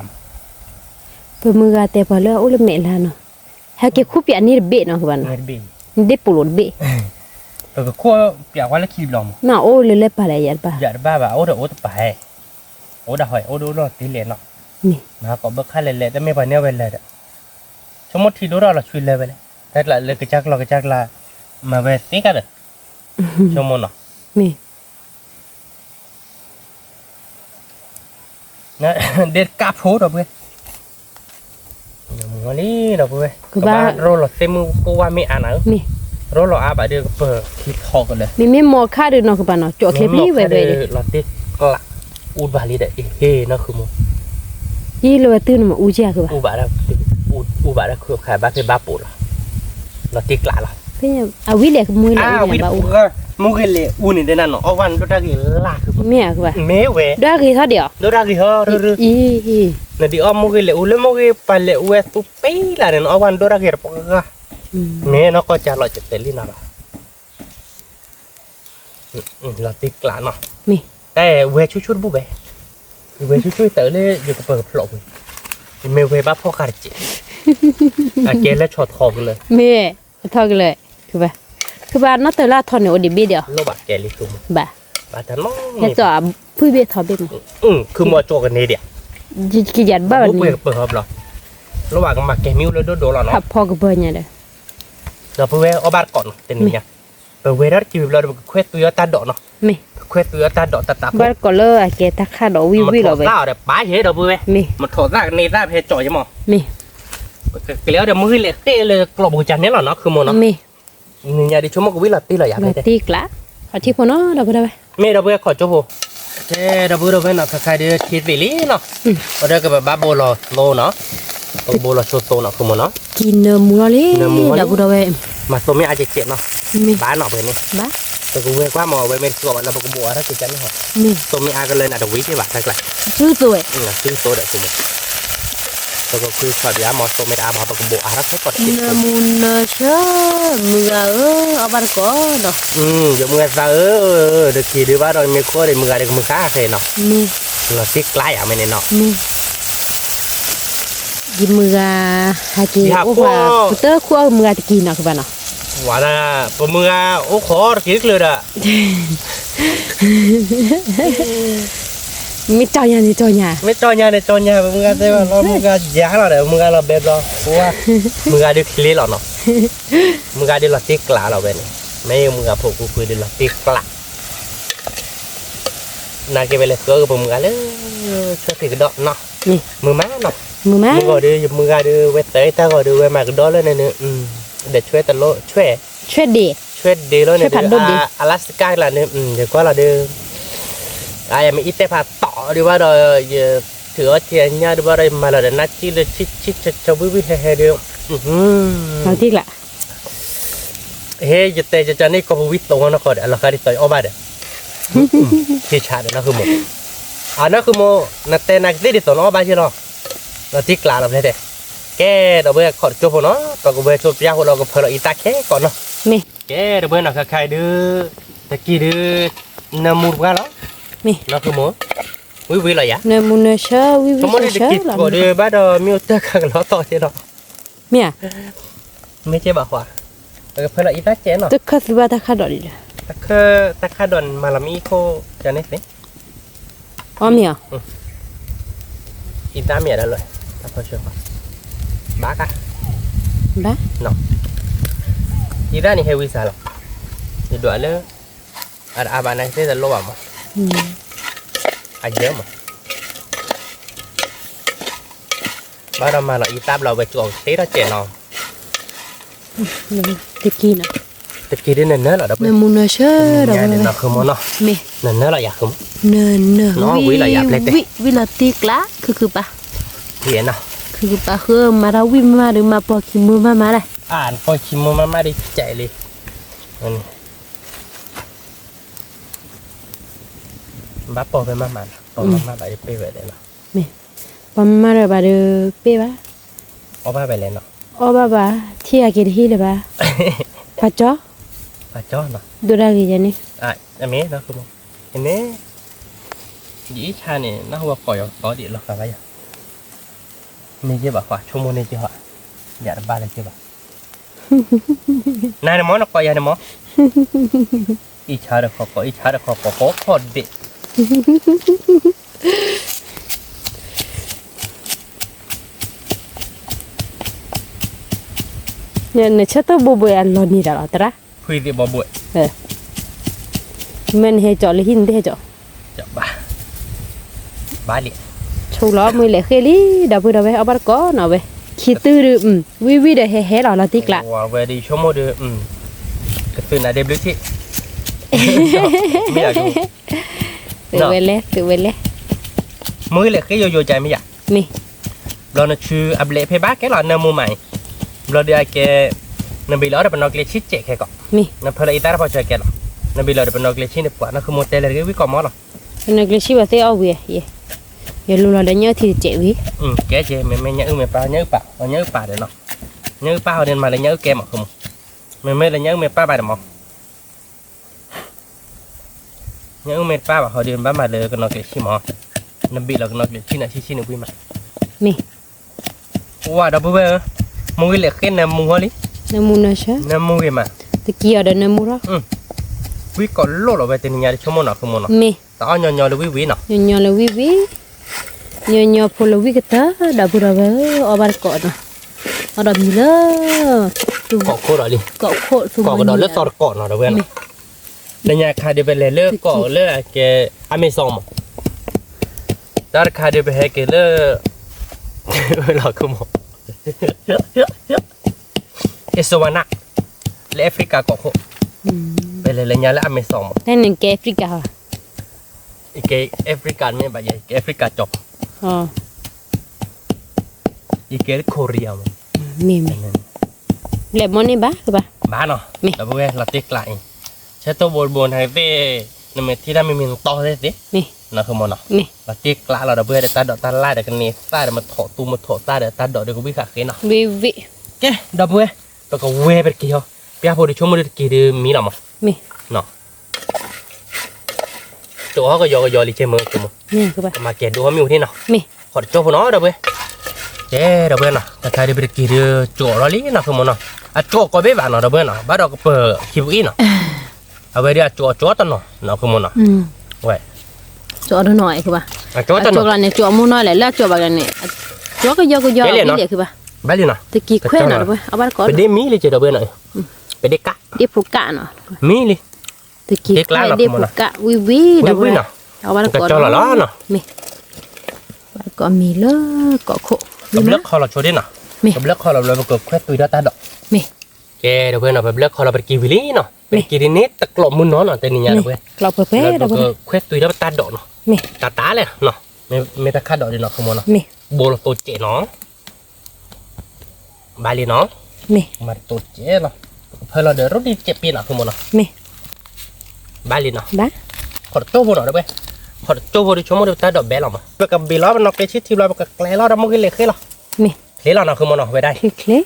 เพิ่นมือแต่พอแล้วโอ้เลยแม่ลาเนาะหาเก็บคู่ปีอันนี้เบะเนาะคือป่ะเนาะ เงินบี ได้ปลุดเบะ แต่ก็ขั้วเปียกว่าแล้วขี้ลม น่ะโอ้เลยปะเลยยัดป่ะ หยัดบ้าบ้าโอ้เดี๋ยวโอ้ไปโอ้เดี๋ยวหอยโอ้ดูรอตีเหรียญเนาะ นี่ มาก็เบิกค่าเลยแต่ไม่พอเนี่ยเวลเลยสมมติที่ดูเราช่วยเลยไปเลยแต่ละเลยกระจักเรากระจักละมาเวทีกันเลยชั่วโมงเนาะ นี่ นะเด็ดกาโพดเอาไปวันนี้เราไปโรลเต็มมือกูว่าไม่อ่านเนอะ นี่ โรลอาบะเดียวเปิดคลิปทอกันเลย มีไม่หมอค่าด้วยเนาะคือป่ะเนาะจ่อเคลิปนี้ไว้เลย เราติดกละอูบาลีเด้เฮ้นะคือมึง ยี่เลยตื่นมาอูเจียคือป่ะ อูบาละอูบาละคือขายบ้าคือบ้าปูละเราติดกละละ เพิ่นเอาวิเลยมือเลย วิ บ่าอู ก็มึงเห็นเลยอูนี่ได้นั่นเนาะเอาวันดูดากิลาคือ แม่คือป่ะ เมเว ได้คือเท่าเดียว ดูดากิฮะรือ อี นั่นดิอ๋อมึงเห็นเลยอูเลยมึงเห็นไปเลยอูเอตุเป้ละเนี่ยเอาวันดูดากิปะกะเมเนาะก็จะเราจะเตลิน่ะละเราติดกละเนาะ มี แต่เวชุดบุเบเวชุดแต่เลยอยู่กับเปิดพลอกเมเวบ้าพ่อขาดจิอาเกลและชอทอกันเลย แม่เท่ากันเลยคือป่ะคือบ้านเนาะแต่ละทอนเนี่ยโอดิบิเดียว โลบะแกลิตุม บ่า บาทน้อง เฮ็ดจ่อผู้เบี้ยทอเบี้ย คือมัวโจกันเนี่ยเดียว กี่ยันบ้า บุ นี้ เปิดเปิดครับหรอระหว่างมาแกมิวแล้วโดนหรอ ขับ เนาะ พอกับเบิ่นเนี่ยเด้อ เราไปเวเอาบาทก่อนเป็นเนี่ยไปเวรัดจีบเราเควสตัวตาดอกเนาะ มี เควสตัวตาดอกตาตา บ้านก็เลยเกตาคาดอกวิวเราไป มันถอดเต้าเดี๋ยวป้าเห็นเราไปเว มี มันถอดรากในรากเพจจ่อยใช่มั้ย มี แล้วเดี๋ยวมือเลยเตะเลยกลบหัวใจเนี่ยหรอเนาะคือโมเนาะ มี นี่ยาดิชั่วโมงก็วิลาตีเลยอยาก บา ได้ ติกละเอาที่พอเนาะเราบ่ได้ไป เมย์เราไปขอจบเจ้เราไปเนาะใครเดี๋ยวคิดวิลี่เนาะเราก็แบบบ้าโบลโลเนาะโบลโชโตเนาะคือโมเนาะ กินเนื้อหมูเลยเราบ่ได้ไป มาตัวไม่อาจจะเจ็บเนาะ มี บ้านเนาะเป็นนี่ บ้า แต่กูเว้ยว่าหมอเว้ยเป็นตัวเราบอกกูบัวถ้าเกิดจะไม่หอด มี ตัวไม่อากันเลยนะเดี๋ยววิที่บ้านทั้งหลาย ซื้อสวย ซึ่งตัวเด็กกูหมดตัวก็คือชอบยาหมอตัวไม่อาบอกกูบัวถ้าเขากด เนื้อหมูเนื้อเชื่อมือเอาบ้านก็เนาะ เดี๋ยวมึงจะเดี๋ยวขี่ดูว่าเราไม่ควรเดี๋ยวมึงอะไรมึงฆ่าใครเนาะ มี เราซิกไล่อะไม่เนี่ยเนาะ มี ยิมือฮากิโอ้ว่าเตอร์คั่วมือตะกี้เนาะคือบ้านเนาะ ว่าน่ะปมือโอ้ขอกินเลยอ่ะ มีจอยานี่จอยา ไม่จอเนี่ยจอเนี่ยมึงก็ได้ว่าเรามึงก็ยาเราเด้อมึงก็เราแบบเรากูว่ามึงก็ได้คลีเราเนาะมึงก็ได้เราติ๊กกลาเราแบบนี้ไม่มึงก็พวกกูคุยได้เราติ๊กกลานาเก็บไปเลยก็มึงก็เลยช่วยติ๊กดอกเนาะ นี่ มือม้าเนาะ มือมา มึงก็ได้มึงก็ได้เวทเตยตาก็ได้เวมากดอเลยเนี่ยเดี๋ยวช่วยตลอดช่วย ช่วยเด็ก ช่วยดีแล้วเนี่ย ช่วยผัดดมดิ อลาสก้าละเนี่ยเดี๋ยวก็เราเดินยังมีอีเตผ่าต่อดีว่าเราถือว่าเทียนเนี่ยดีว่าเรามาเราเดินนัดจีเลยชิจะวิเฮเดียว เอาที่ละ เฮ้ยจะนี่ก็วิตตรงนั้นก็เดี๋ยวเราการที่ต่อยออกมาเดี๋ยวที่ชาเดี๋ยวนั่นคือโมนั่นคือโมนั่นแต่นักที่ต่อยออกมาใช่หรอเราที่กลางเราเลยแกเราไปขอจบเนาะก็ไปจบยาวเราก็เพลอีตาแค่ก่อนเนาะ นี่ แกเราไปนักใครดื้อตะกี้ดื้อน้ำมูกกันแล้ว นี่ นั่นคือโมวิเลยอะ เนมูเนเชอวิ สมมติ วิ ตะ เชอ กี้ก็เดี๋ยวบ้านเรามีอุตสาหกรรมเราต่อใช่หรอ เมีย ไม่ใช่บ่าวว่าแล้วก็เพลอีตาเจนเนาะ ตึกคัสบาตะคาดอดิ ตะคาดอนมาลามีโคจะนี่สิ อ๋อเมีย อีตาเมียได้เลยถ้าพอเชื่อป่ะบ้ากัน บ้า อีตานี่เฮวิสาหรอจะดูอะไรada apa nanti dah luar mah aja mah baru malah itabเราไปจวงตีเราเจนเอา ตะกี้นะ ตะกี้นี่เนื้อเราดับ เนมูเนเชอดอก เนี่ยเนี่ยคือมันเนาะ เม เนื้อเราอยากคือ เนเน น้องวิละหยาบเล็กเด้ วิละติกละคือปะ เห็นเนาะ คือปะคือมาราวิมาหรือมาปอคิมือมาเลย อ่านพอชิมมันมาได้ใจเลยอันนี้บ้าปอไปมาปอมาไปไปไปเลยเนาะ เมปอมาเลยบาเดเป้บะ เอาไปเลยเนาะ อ๋อบาบาที่อากิที่เลยบะปะจ๊อ ป้าจ้อเนาะ ดูได้กี่จันนี่ อันนี้นะคุณอันนี้ยี่ชาเนี่ยน่าหัวปล่อยต่อดีหรอกครับว่านี่เจ๊บอกว่าชั่วโมงนี้เจ๊ว่าอยากบ้านเลยเจ๊บอกนายนมอนักปล่อยนมออีชาเด็กขออีชาเด็กขอเด็ก เนี่ยเนี่ยชัตต์บูบูอันลอนี่ละตระ คุยดีบ่บ่อย มันเฮจอเลยหินเดจอ จะบ้าเลย ชูล้อมือเลยเคลีดับดับไปเอาบาร์ก้อนเอาไปคิดตื้อวิเดเฮเราละติกละ ว่าเวดีชั่วโมงเดียวกระตุ้นอะไรบลูที่ไม่อยากดู ตื่นเวลตื่นเวล มือเลยแค่โยใจไม่อยาก นี่ เราเนี่ยชื่ออัปเดตเพย์บ้าแค่เราเนื้อมือใหม่เราเดี๋ยวแกนั่นบิลล์เราเป็นนักเลี้ยชิดเจ๊แค่ก่อน นี่ นั่นเพลอีตาเราพอใจแกหรอนั่นบิลล์เราเป็นนักเลี้ยชิดเนี่ยกว่านั่นคือโมเดลเลยวิกอมอหรอ นักเลี้ยชีวะเตเอาเวียอย่ารู้เราได้เนื้อที่เจ๋วิ แกเจ๊ไม่เนื้อไม่ปลาเนื้อเปล่าเอาเนื้อปลาเดี๋ยวเนาะเนื้อปลาเดินมาเลยเนื้อแกหมดคุณไม่เลยเนื้อไม่ปลาไปเดี๋ยวมองเนื้อไม่ปลาแบบเขาเดินบ้ามาเลยก็นักเลี้ยชิมอนั่นบิลล์เราก็นักเลี้ยชิดนะชิดวิ่งมา นี่ ว่าดับเบิ้ลมือเล็กแค่น้ำมือหัวลิ น้ำมูนะเชะ น้ำมือมา ตะกี้เอาเดินน้ำมูรอ วิก่อนโลเราไปตีนี้ชั่วโมงหน่อยคือโมงเนาะ มี แต่อันยอนๆเลยวิเนาะ ยอเลยวิยอพลวิกตาดับดับเอาบาร์ก้อนเอาดับมีเลย เกาะโคตรเลย เกาะโคตร เกาะกระโดดเลือดสอดเกาะเนาะเดี๋ยวเว้ยแล้วเนี่ยคาเดียไปเลยเลือกเกาะเลือกแกอเมซอนมั้งแต่คาเดียไปให้แกเลือกเวลาคือโมเอสวานะและแอฟริกาเกาะโคไปเลยเนี่ยแล้วอเมซอนมั้ง นั่นแกแอฟริกา อีกแอฟริกาไม่ใช่แอฟริกาจบ อ๋อ อีกเกาหลีมั้ง มีเล็บมันนี่บ้าคือบ้า บ้านเนาะแล้วเว้ยเราติ๊กไลน์ใช้ตัวบนให้เว้ยนั่นมันที่ได้ไม่มีต่อเลยสิ นี่ นะคือมันเนาะ นี่ เราติ๊กไลน์เราเว้ยเดี๋ยวตาดอกตาไล่เดี๋ยวกันนี่ตาเดี๋ยวมาถอดตูมาถอดตาเดี๋ยวตาดอกเดี๋ยวก็วิ่งขาดเนาะ วิ แกดับเว้ยแล้วก็เว้ยไปกี่เหรอพี่อาพอดีชั่วโมงเดียวกี่เดือนมีหรอมั้ง มี เนาะตัวเขาก็ยอลิเชมือกูมั้ง นี่คือบ้า มาเก็ตดูเขามีอยู่ที่เนาะ มี ขอโจ้พวกน้องดับเว้ย เดี๋ยวเพื่อนเนาะแต่ใครได้ไปกินโจ้แล้วลี่เนาะคือมันเนาะโจ้ก็ไม่บ้านเนาะเดี๋ยวเพื่อนเนาะบ้านเราก็เปิดคิวอีเนาะเอาไปเดี๋ยวโจ้ตันเนาะคือมันเนาะเว้ย จ่อหน่อยคือป่ะ โจ้ตัน จ่อกันเนี่ยจ่อมูน้อยแหละแล้วจ่อแบบนี้จ่อก็ยอนี่เดี๋ยวคือป่ะ บ้านเลยเนาะ ตะกี้แขวนเนาะเว้ยเอาบ้านก่อน ไปได้มีเลยเจ้าเดี๋ยวเพื่อนเนาะไปได้กะ เดี๋ยวผูกกะเนาะ มีเลย ตะกี้แขวนเดี๋ยวผูกกะวิเดี๋ยวเว้ยเอาบ้านก่อน เจ้าละล้อเนาะ มีก็มีเลิกก็โค กับเลือกคอเราโชว์ได้เนาะกับเลือกคอเราเลยมันเกิดแควตุยด้าตาดอก มี เดี๋ยวเพื่อนเนาะแบบเลือกคอเราไปกินวิลี่เนาะไปกินนิดตะกลบมุนเนาะแต่นี่ยังเว้ย เราเป๊ะเดี๋ยว เกิดแควตุยด้าตาดอกเนาะ มี ตาเลยเนาะไม่ตะคาดอกดีเนาะคือมันเนาะ มี โบลตัวเจเนาะบาลีเนาะ มี มาตัวเจเนาะเพื่อเราเดือดรถดีเจ็บปีเนาะคือมันเนาะ มี บาลีเนาะ บ้า ขอโจ้โบเนาะเด้อเว้ยขอโจ้โบดิชั่วโมงเดียวตาดอกแบลล์มาเพื่อกับบีล้อมันนอกไปชิดทีเราไปกับแกลล้อเราไม่กินเลยเคยหรอ มี เคยเราเนาะคือมันเนาะไปได้ คลิก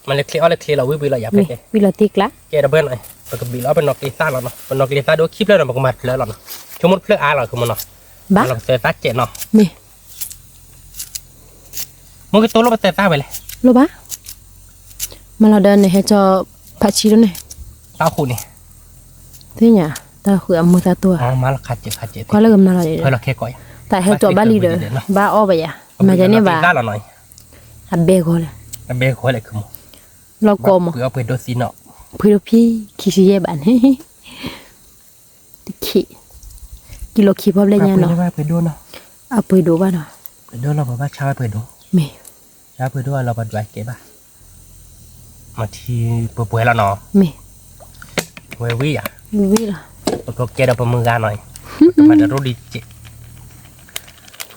มันเลยเคยเอาเลยเคยเราวิเราอยากไป มี แก วิลติกละ เดี๋ยวเพื่อนหน่อยเพื่อกับบีล้อเป็นนอกลิซ่าเราเนาะเป็นนอกลิซ่าดูคลิปแล้วเนาะมันก็มาแล้วเนาะชั่วโมงเพื่ออาเราคือมันเนาะ บ้า เราเซต้าเจ็ดเนาะ มี มึงก็ตัวเราไปเซต้าไปเลย รู้ปะมาเราเดินเนี่ยให้จอผัดชีแล้วเนี่ย เต้าคู่นี่ ที่เนี่ยตาคืออมือตาตัว อ๋อมาแล้วขาดเจ็ด ก็เลิกมาเราเลย เพื่อเราแค่ก่อย แต่ให้จอบ้าลีเด้อบ้าอ้อไปอ่ะมาจะเนี่ยบ้า ได้เราหน่อย อับเบกเลย เบคอยเลยคือมึง เราโกม เพื่อเอาไปโดซีเนาะ เพื่อพี่ขี้เสียบ้านขี้กิโลขี้พอบเลยเนี่ยเนาะ ไปดูเนาะ เอาไปดูบ้านเนาะ ไปดูเราบอกว่าชาวไปดู มี ชาวไปดูเราบัดไว้เก็บป่ะมาทีป่วยแล้วเนาะ มี เว้ยวิอ่ะ วิล่ะ ก็เกดเอาไปมือกันหน่อยมาจะรู้ดีเจ็บ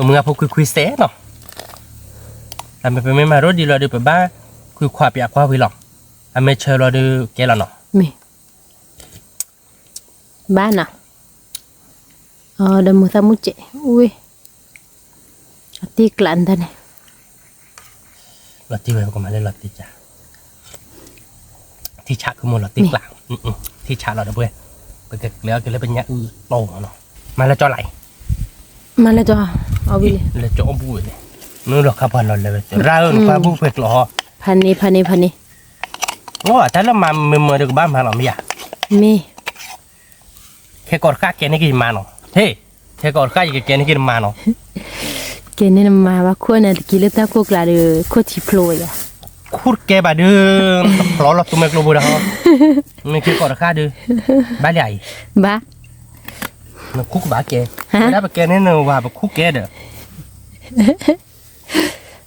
มือพวกคุยเสเนาะแต่ไม่มารู้ดีเราดูไปบ้าคุยความอยากความวิหรอกอเมเชอร์เราดูเกล้เนาะ มีบ้านน่ะเดินมือตามุเจอุ้ยตีกลั่นท่านเนี่ย เราตีไว้ก็มาเลยเราตีจ้ะที่ฉากคือมันเราตีกลางที่ฉากเราเด้อเพื่อนไปเกิดแล้วก็เลยเป็นยักษ์โตเนาะมาแล้วจอไหล มาแล้วจ้ะเอาวิ เลยจอบุ้ยเลยนู่นเราขับผ่านเราเลยเราขับบุ้ยเผ็ดหรอ พันนี้ ว่าแต่เรามาเมื่อเด็กบ้านมาเราไม่อยาก มี แค่กอดข้าแกนี่กินมาเนาะเฮ้แค่กอดข้าอีกแกนี่กินมาเนาะ เกณฑ์นี่มาว่าควรน่ะกิเลสตาโคกลาเดอโคทิโพลยะ คูดแกบาดื้อร้อนเราตัวเมกโลบูดาไม่แค่กอดข้าดื้อบ้านใหญ่ บ้า มันคุกบ้าแกได้ไปแกนี่เนอะว่าไปคุกแกเด้อ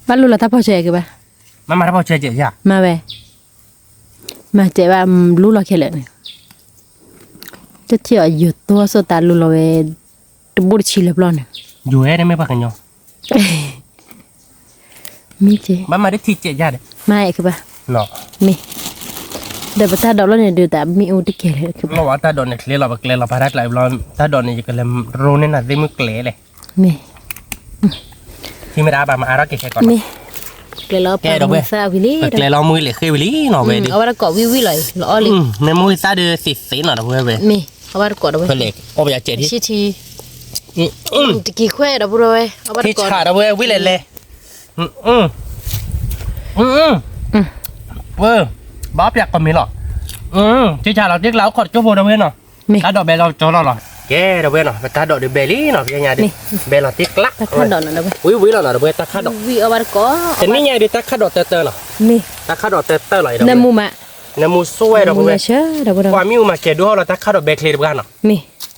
บ้านลูละตาพอใจคือบ้า มาถ้าพอเจ๊จ้ะ มาเว้มาเจว่าลูละแค่เลยจะเที่ยวอยู่ตัวโซตาลูละเวตบุรชิเลบลอน อยู่เอ้ได้ไม่ปากกันยอ มีเจ มาได้ที่เจ๊จ้ะเด้อ ไม่คือบ้า เนาะ มีเดี๋ยวตาดอกแล้วเนี่ยดูแต่มีอุติเกเลยคือ เราว่าถ้าโดนเนี่ยเคลียร์เราไปเคลียร์เราพารัดไหลเราถ้าโดนเนี่ยจะเคลียร์โรนี่น่ะได้มือเคลียร์เลย มี ที่ไม่ได้บามาอารักแกก่อน มีเกลอปซาวิลี เคลียร์เรามือเลยเคยวิลี่เนาะเว้ยดิ เอาว่าก่อวิเลยล้อเลย ในมือซาเดือสิเนาะเว้ยเว้ย มีเอาว่าก่อด้วย เพื่อเล็กโอ้ยเจ็ดที่ ชิทีตะกี้แควดบุรวยเอาว่า ที่ ก่อ ขาดเว้ยวิเลยเลยเว้ยบ้าเปียกก็มีหรอที่ชาเราเด็กเราขอดจุบเว้ยเนาะถ้าดอกเบลเราจอเราหรอแกเว้ยเนาะถ้าดอกเดเบลี่เนาะยังไงดิเบลเราติ๊กลัก ตะขัดดอกนั่นเว้ย วิเราเนาะเว้ยตาขาดดอก วิเอาว่าก่อ แต่นี่ไงดิตาขาดดอกเตอร์เนาะ มี ตาขาดดอกเตอร์เลยเนาะ น้ำมูมะ น้ำมูสวยเรา มู เว้ มะ ย เชื่อเดี๋ยวบุร ความมิวมาแกดูเราตาขาดดอกเบคลีร์บ้านเนาะ มี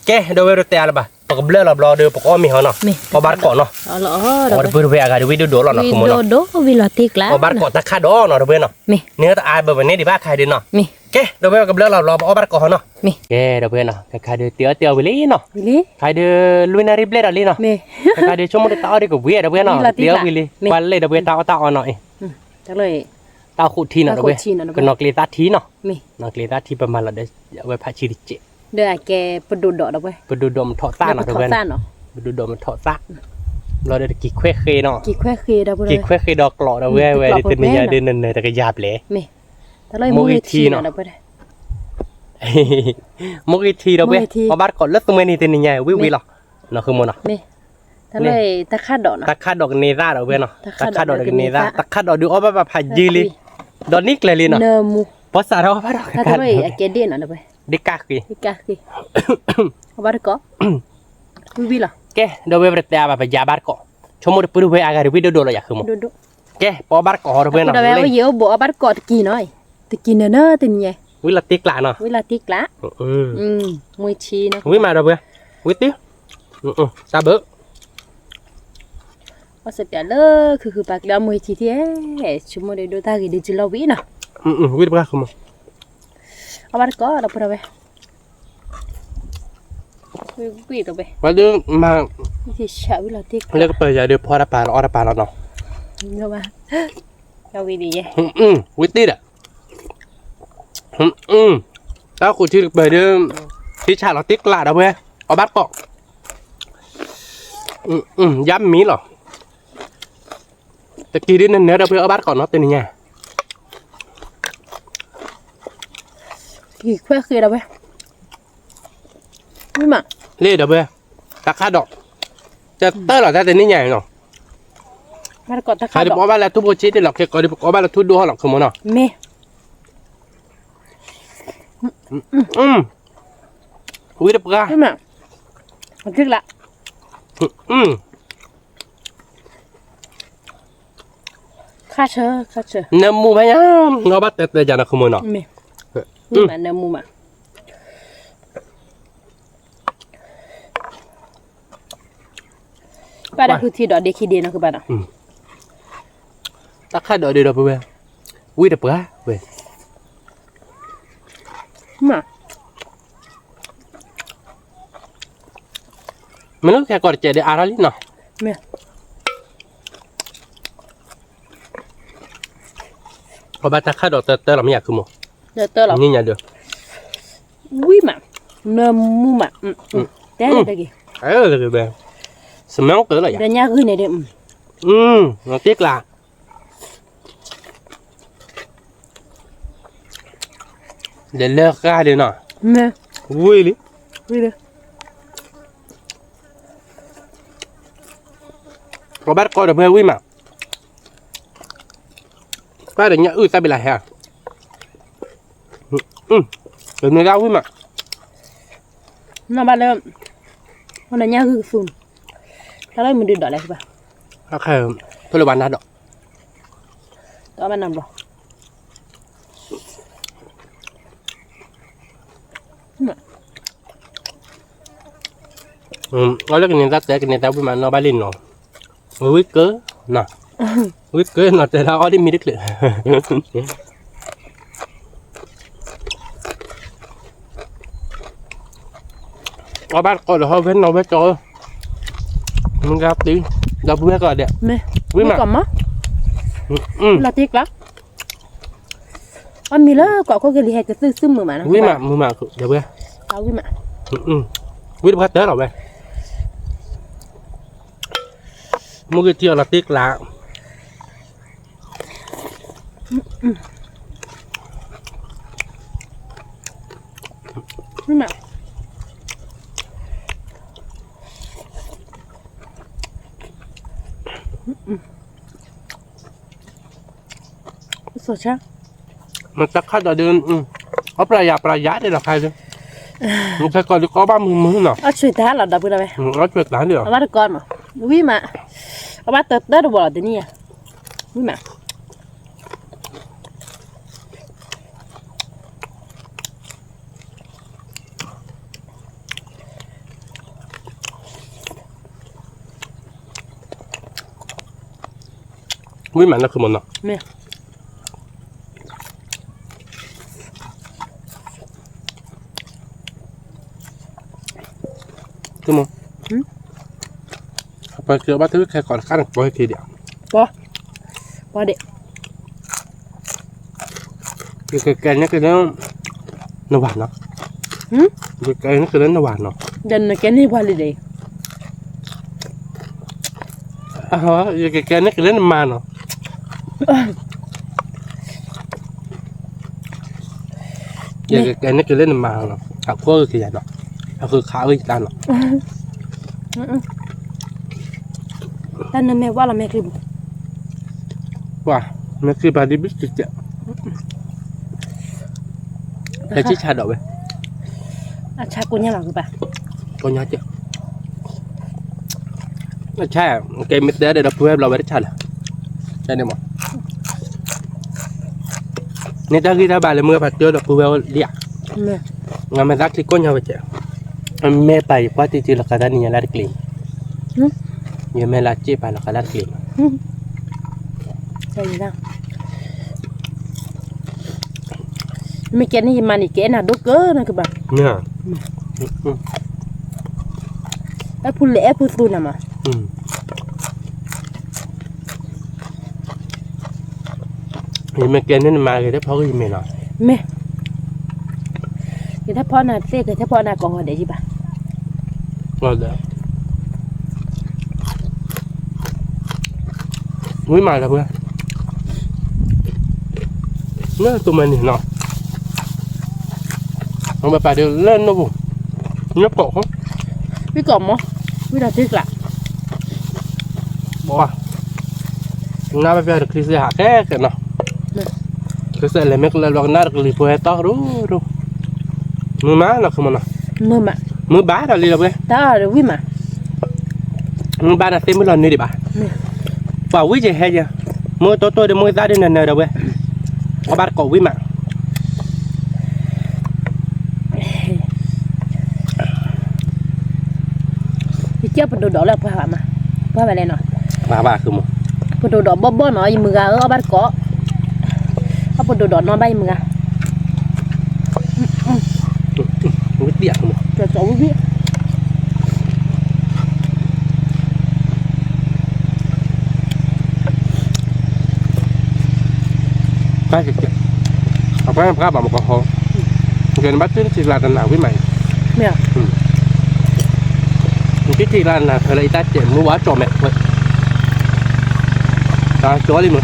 แกเดเว้ยเราเตะอะไรบ้างปกเบลเราบลอเดือปกอ้อมีเหรอเนาะพอบาร์ก่อนเนาะ เอาละ พอเพื่อนเว้ยอากาศวิดีโอเราเนาะคุณม โด เนาะ โดวิลติกละ พอบาร์ก่อนตาขาดดอกเนาะเว้ยเนาะ มี เนื้อตาอาแบบนี้ดิบ้าใครดิเนาะ มี แกเดเว้ยกับเบลเรารอบ้านก่อนเนาะ มี แกเดเว้ยเนาะใครเดือเตียววิลี่เนาะ วิลี ใครเดือลุยนาริเบลอะไรเนาะ มี ใครเดือชั่วโมงเดียวเดียวกับเวียเดเว้ยเนาะเตียววิลี่วันเลยเดเว้ยตาอ่อนหน่อย จังเลย ตาขุดทีเนาะเดเว้ยก็นอกลีตาทีเนาะ มี นอกลีตาทีประมาณเราเดเว้ยพาชิริเจ เดี๋ยวแกประดุดดอกเว้ย ไปดูดมถอดซ่าเนาะเดเว้ย เนาะ ไปดูดมถอดซ่าเราได้กี่เควเคเนาะ กี่แควเคเดี๋ยวบุร กี่เควเคดอกกลอเดเว้ยเว้ยเดี๋ยวนี้เดี๋ยวนั้นแต่ก็ยาบเลย มีแต่เลยมูทีเนาะเดี๋ยวบุร มุกอีทีเราเว้ยพอบาร์ก่อนแล้วตรงนี้นี่เต็นยังไงวิวหรอเนาะคือมันเนาะ มี ถ้าเลยตะคาดดอกนะ ตะคาดอกเนร่าดอกเว้ยเนาะ ตะ ตะ คาด คา ด ด อ อก ก เน เน ร่า ร่าตะคาดอกดูอ้อแบบพายีลิดอนนิกเลยลิเนาะ เนมู ภาษาเราพาดอก ถ้าทำไมอะเกเดนอ่ะนะไป ดิกากี นี่กะคือเอาบาร์ก็วิล่ะ แกเดี๋ยวเว้ยประเดี๋ยวแบบยาบาร์ก็ชั่วโมงปุ่นเว้ยอากาศวิดีโอดูเลยอยากคือมั้ง ดู แกพอบาร์ก็ฮอร์เว้ย ๆ เนาะ แต่ว่าเยอะบ่บาร์ก็ตะกี้น้อยตะกี้เนอะติเนี่ย วิลาติกลาเนาะ เวลาติกละ อืม มวยชีนะ วิมาเดี๋ยวเว้ยวิติซาเบอ ว่าเสร็จแล้วคือปากแล้วมวยชีที่ชั่วโมงเดียวตากี่เดือนจะเล่าวินะ วิดีโอคือมั้ง เอาบาร์ก็เราพูดเอาไปวิตัวไป วันเดียวมา ที่ชาวิลาติก เรียกเปิดยาเดี๋ยวพอระปาออระปาแล้วเนาะ เนาะว่าเราวิดี วิติอ่ะถ้าคุณชื่อเปิดเดี๋ยวที่ชาเราติกลาเดี๋ยวเว้ยเอาบาร์ก็ย้ำมีหรอตะกี้ดินนั่นเนื้อเราเพื่อเอาบาร์ก่อนเนาะตัวนี้ไง กี่แควคือเราไปไม่มา เล่เดี๋ยวเว้ยตะคาดอกจะเตอร์หรอแต่ตัวนี้ไงเนาะ บาร์ก็ตะ ใคร คาด จะ อก บอกว่าแล้วทุบชีสหรอกแค่ก็ได้บอกว่าแล้วทุบดูหรอกคือมั้งเนาะ เม วิธีปะ ไม่มามันคือละข้าเชื่อ เนื้อหมูพะยามเงาบัดแต่จานคือมั้งเนาะ เมนี่มันเนื้อมูมาป้าได้คือที่ดอกเด็กขี้เดียนะคือป้าน่ะ ตะคาดอกเดี๋ยวเว้ยวิธีปะเว้ย มา มันก็แค่กอดเจเดอาราลิเนาะ เม เพราะว่าตะคาดอกแต่เราไม่อยากคือมั้ง เดี๋ยวเตอร์หรอ นี่ไงเดี๋ยว วิมาเนื้อมูมาแต่เด็ก เลยเว้ยสมองเตอร์เลย เดี๋ยวนี้คือเนี่ยเดี๋ยว เราติ๊กละเดี๋ยวเลิกกันเดี๋ยวเนาะ เม วุ้ยลิ วิเลย có bắt coi được hơi mà bắt được nhá sao bị lại hả được người đau mà น้าบ้านเริ่มวันนี้คือฝุ่นถ้าเรามันดื้อดอกอะไรใช่ปะ ok tôi là bạn đã đọc ตอนมันนำหรอ có lúc người ta tới người ta với mà nó bay lên rồi quyết cớ nè quyết cớ nó tới đó đi mi đứt lửa có bắt coi được hơi vén nó vén cho mình gặp tí gặp biết rồi đẹp เม วิมา ก่อนมั้งลาติกละอันมีแล้วก่อนก็เกลียดจะซื้อมือมานะ với mà đẹp biết เอาวิมา quyết bắt tới rồi vậy mua cái chiều là tiếc lạ Đúng không? Sao chứ? mình chắc khá là đơn có pra giá đây là khai thôi mình sẽ coi được có 30 nào Chuyện đó là đặc biệt là vậy. nó chuyện đáng được Bắt được con mà. Vì mà. Bắt tới được bỏ tới nè. Vì mà. với mà nó không muốn nào Mẹ. đúng không phải kêu bác thứ khai còn khá là có cái điểm Bỏ. Bỏ đi. cái nhá cái đó nó bản nó cái nó đó nó bản nó Đừng cái này bỏ đi đi. cái nó nó mà nó cái nó nó mà nó à có cái gì nó à cứ khá với ta nó tan na me wala me klib wah mesti pada bisik je Lepas chat dok be acha kunya lah ba kau nyaja chat cái mít đá để đập webเราไม่ได้chat lah chat ni mau ni dah kita balik mưa phát tiêu đập web dia me ngambil dak kau nyawa je me pai pati tu lah kata ni yang lari clean ya me lah cip lah kata clean sai da me ken ni mani ken na do ke na ke ba nha ai pul le pul tu na ma thì mấy cái nên mà cái đó phao cái gì mày nói me cái tháp na se cái tháp na còn để gì ba rồi đó mũi mày là bữa nó tụi mình thì nó không phải đều lên nó vùng nhấp cổ không biết còn không biết là tiếc lạ bỏ na bây giờ được cái gì hả cái nào cái gì là mấy cái loại na được cái phơi to đúng đúng mưa má là không mà mơ mà mưa bá là gì là bữa ta rồi biết mà mưa bá là thêm mấy lần nữa đi bà bảo quý gì hay giờ mưa tôi để mưa ra đây nè đâu bữa có bắt cổ quý mà chết phần đồ đỏ là phải mà phải này nọ bàคือ một phần đồ đỏ bóp nó gì mưa ở bắt có phần đồ đỏ nó bay mưa biết điện không cho cháu biết cái gì kìa học cái bảo một con hồ người bắt tuyến chỉ là nào với mày mẹ cái chỉ là thời lại ta chỉ mua quá trò mẹ thôi ta chó đi mà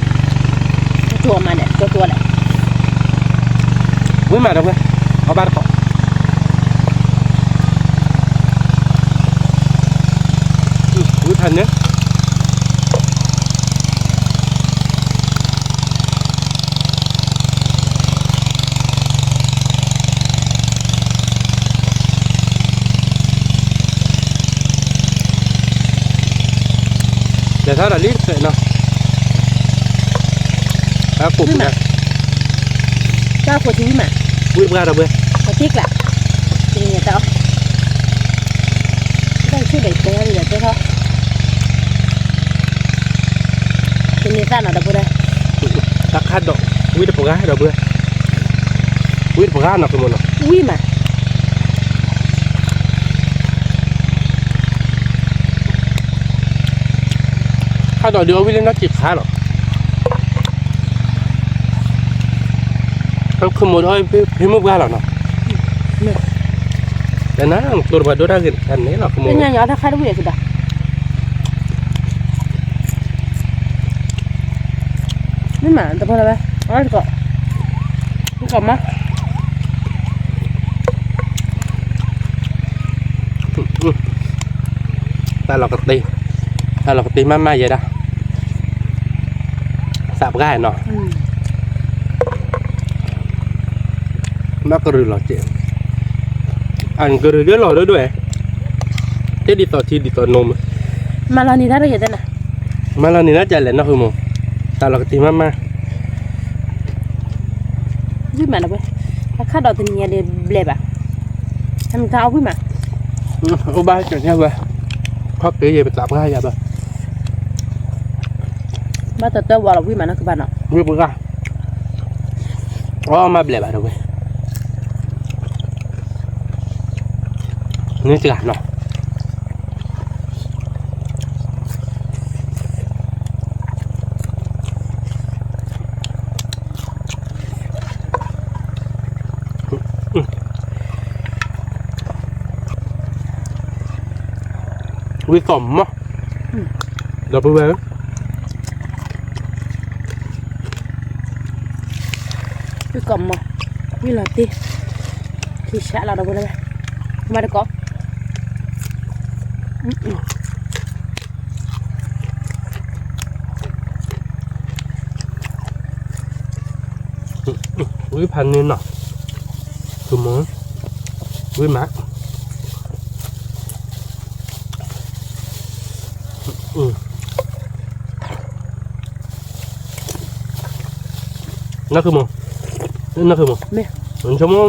chùa mà nè cho chùa này với mày đâu vậy có ba cọ với thần nhé để sao là lít vậy nào đã cụm nè tao của chú mà vui ra đâu vậy có tiếc lạ thì nhà tao đây chưa để té đi là thế thôi thì nhà ta nào đâu đây tak ada vui được pegah đâu vậy vui được pegah nào cái món nào vui màถ้าต่อเดียววิ่งน่าจิบขาหรอเขาขโมยพี่มุกว่าหรอเนาะแต่นะตัวบัตรดูได้กันนี้หรอขโมย cái nhà nhỏ ta khai đúng vậy kìa nhưng mà tao phải nói cọ cái cọ má ta lọc cái tí mama vậy đó sạp gai nó nó có rửa lọt chị anh cứ rửa lọt đó đuổi thế đi tỏ nôm mà lo ni ra đây vậy nè mà lần này nó chạy lên nó hư mồm ta lọc cái tí mama vui mà đâu vậy khách đầu tình nhà để lẹp à thằng tao vui mà ô ba chẳng nhau vậy khó cái gì bị sạp gai vậy bà ba tao vào là vui mà nó cứ bạn nào vui bữa ra mà lẹp bà đâu vậy nó chưa hẳn nó quý cổng á đập về cái cổng mà như là ti thì sẽ là đâu đây mà được có วิพันนี่เนาะคือหมูวิมักนั่นคือหมูนั่นคือหมูมันชั่วโมง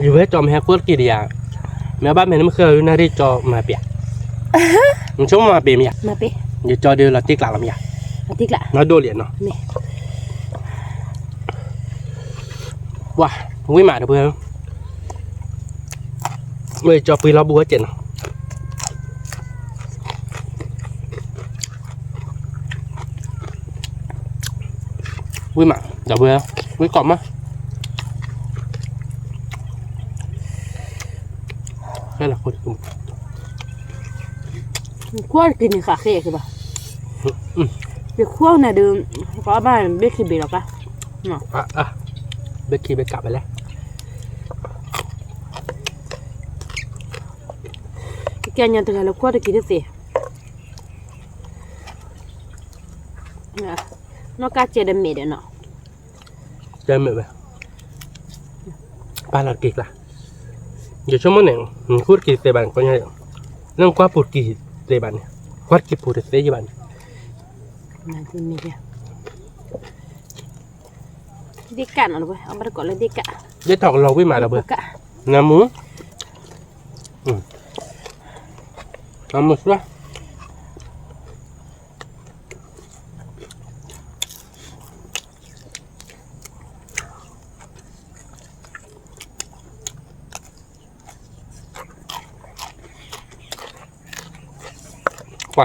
อยู่ให้จอมแฮกเกอร์กี่เดียแม่บ้านแม่ไม่เคยอยู่หน้าที่จอมาเปียมันชั่วโมงมาเปียมั้ยมาเปเดี๋ยวจอเดียวเราติ๊กหลังมั้ยติ๊กละน้อยโดเหรียญเนาะว้าวิ่งมาเถอะเพื่อนเมื่อจอปีเราบัวเจ็ดวิ่งมาเดี๋ยวเพื่อนวิ่งกล่อมมั้ยแค่ละคนกุ่มขั้วกินขาเค้กใช่ปะเดี๋ยวขั้วน่ะดื่มเพราะบ้านเบคกี้เบลล์กะเนาะเบคกี้ไปกลับไปแล้วแกยังตื่นแล้วขั้วจะกินได้สินอกจากเจดเมดเนาะเจดเมดไปปลาหลักกิกล่ะเดี๋ยวชั่วโมงหนึ่งพูดกี่เซบันก็ยังเรื่องความพูดกี่เซบันเนี่ยวัดกี่พูดเซบันนั่นคือมีเดียเด็กกันเอาไปเอามาก่อนเลยเด็กกะเด็กถอกเราวิ่งมาแล้วเบอร์น้ำหมูน้ำหมูสิว้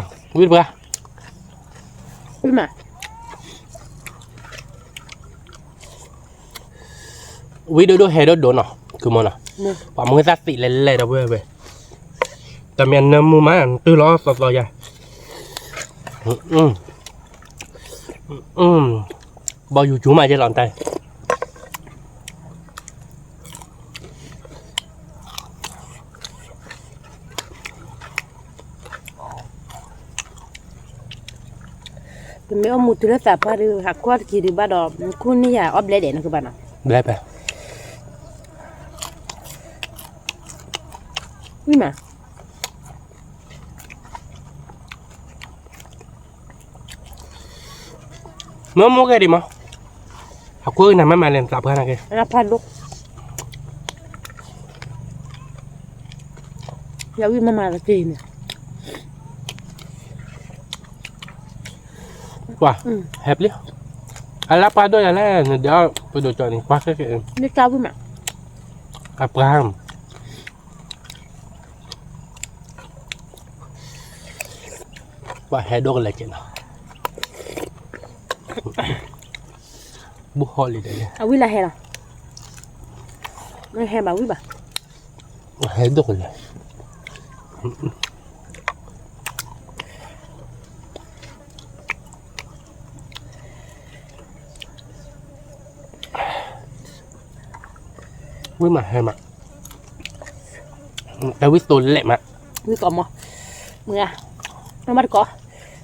าวิ่งไปวิ่งมาวิดีโอเฮดโดนเนาะคือมันเนาะปะมือซัดติเล่ๆนะเว้ยแต่เมียนน้ำมือมันตื้อล้อสดๆใหญ่บออยู่จูมาจะหลอนใจเป็นไม่เอาหมุดตัวสับพาดูหักควาดกี่ดูบ้าดอกคุณนี่อย่าออบเลเดนะคือบ้านอ่ะได้ไปวิ่งมาเมื่อกี้ดิมั้งหักควาดนั่นไม่มาเล่นสับกันนะแกรับพันลูกอย่าวิ่งมาละจีเนี่ยว้าแฮปปี้อะไรปลาด้วยอะไรเดี๋ยวไปดูจอนี่ปลาแค่เองนี่เจ้าวิ่งมาอับปลาว่าแฮดอกอะไรกันเนาะบุฮอลเลยเดี๋ยวเอาวิ่งละแฮละไม่แฮบ่าวิ่งบ่แฮดอกเลยวิ่งมาให้มาแต่วิ่งตัวเละมาวิ่งก่อนมั้งมึงอะน้องมาก่อน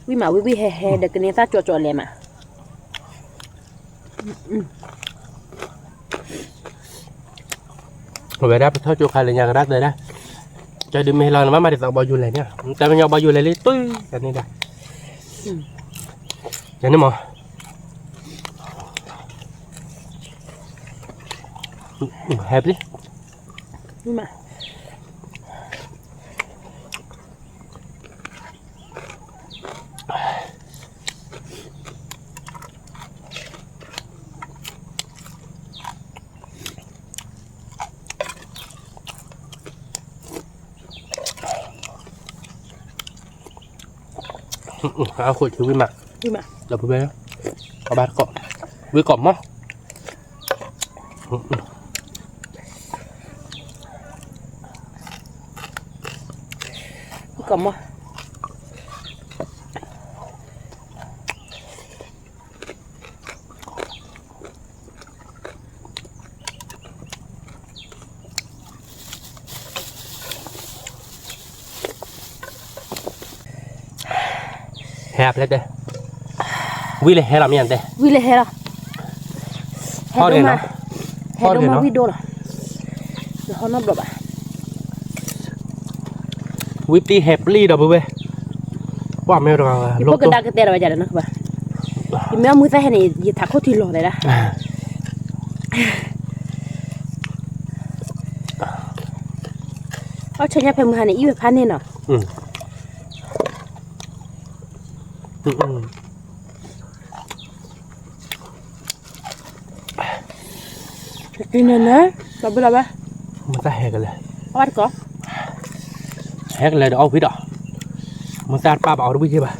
วิ่งมาวิ่งแห่เด็กคนนี้ตาจ่อๆเลยมาเวลาไปเท่าโจคาเลยยากรัดเลยนะจะดึงไม่ให้เรานะมาติดต่อบอลยูเลยเนี่ยแต่มันยาวบอลยูเลยเลยตุ้ยกันนี่ได้ยังนี่มั้งแฮปปี้มาเอาขวดคือวิ่งมาเราไปเลยเอาบาดเกาะวิ่งเกาะมั้งก่อนมั้งแฮปแล้วเด้วิ่งเลยแฮละมีอันเด้วิ่งเลยแฮละ พ่อเดี๋ยวเนาะ แฮดมาวิดีโอเหรอเขานับดอกอ่ะ วิปตี้แฮปปี้ดอกเว้ยว่าไม่รอ พวกกระดาษกระเตะเราไปจัดนะครับที่แม่มือใส่ให้นี่ยึดถักเขาทีหล่อเลยนะเอาใช้ยาเพิ่มหันนี่อีเวพันนี่เนาะกินนะรับไปรับไปมันจะแหกกันเลย วัดก่อนแหกเลยเดี๋ยวเอาพิษอ่ะมันจะป้าเอาด้วยใช่ป่ะ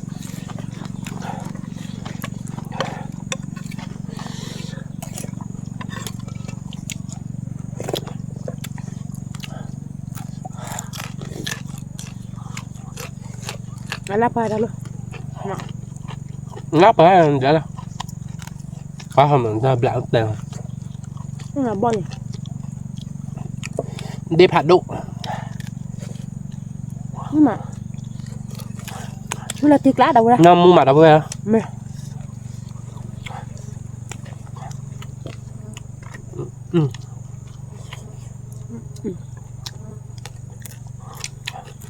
Kenapa dah lu? Ngapa enggak lah. Paham enggak belakang teng. Enggak boleh. Điผัดđụng. Nhưng mà nó là thịt lá đâu ra? Nó mua mặt đâu ra? Mẹ.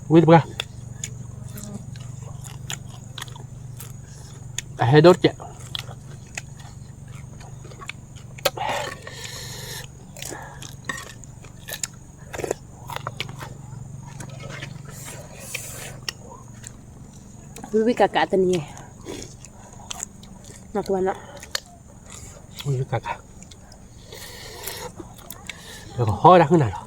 Quý được không? Hay đốt chợ. Bibi kakak tadi. Nak tuan nak. Bibi kakak. Được hơi đang thế này rồi.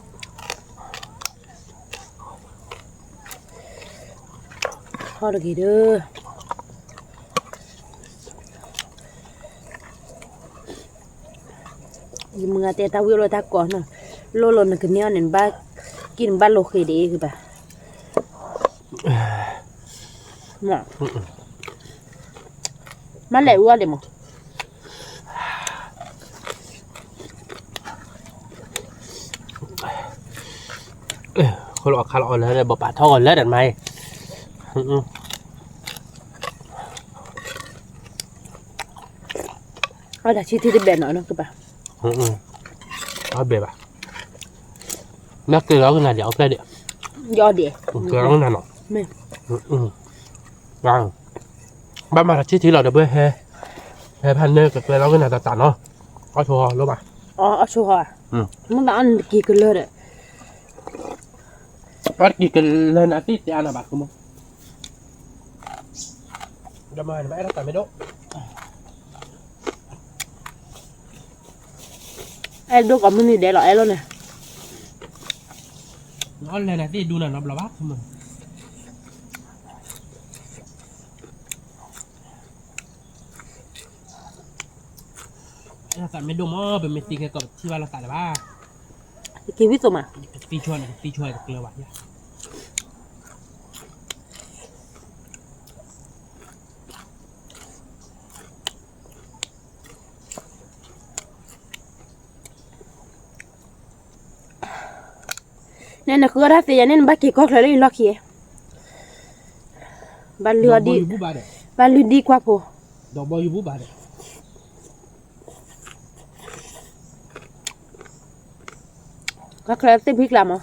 Hơi được gì đưa. Mengate tahu lo tak kau na, lo nak kena nen ba, kin ba lo kiri ke ba. Nah, mana uang demo? Kalau lah bapak tahu lah dan mai. Ada cerita di bawah nak ke ba? Ở bề bà nó kêu đó cái này để ok đi Do đi kêu đó cái này nọ mẹ vâng ba mà là chỉ là được bê he he pan nê kêu đó cái này tạt nó có thua luôn mà ở số hả muốn đã ăn kỳ cái lơ đấy bắt kỳ cái lên ăn tít thì ăn là bạc không đâm mày mày nó tại mấy đốt em đâu có mình để lại luôn nè nó lên này thì đu là nó bát không mà tại mấy đồ mơ bên mấy cái cọp chi ba là tại là ba cái vít rồi mà ti chuột cái là bạn nhá nên là cứ ra thì nên bắt kỳ có lấy lo kia ban lừa đi qua phố đồ bao nhiêu bút bà đấy các lấy tiếp biết làm không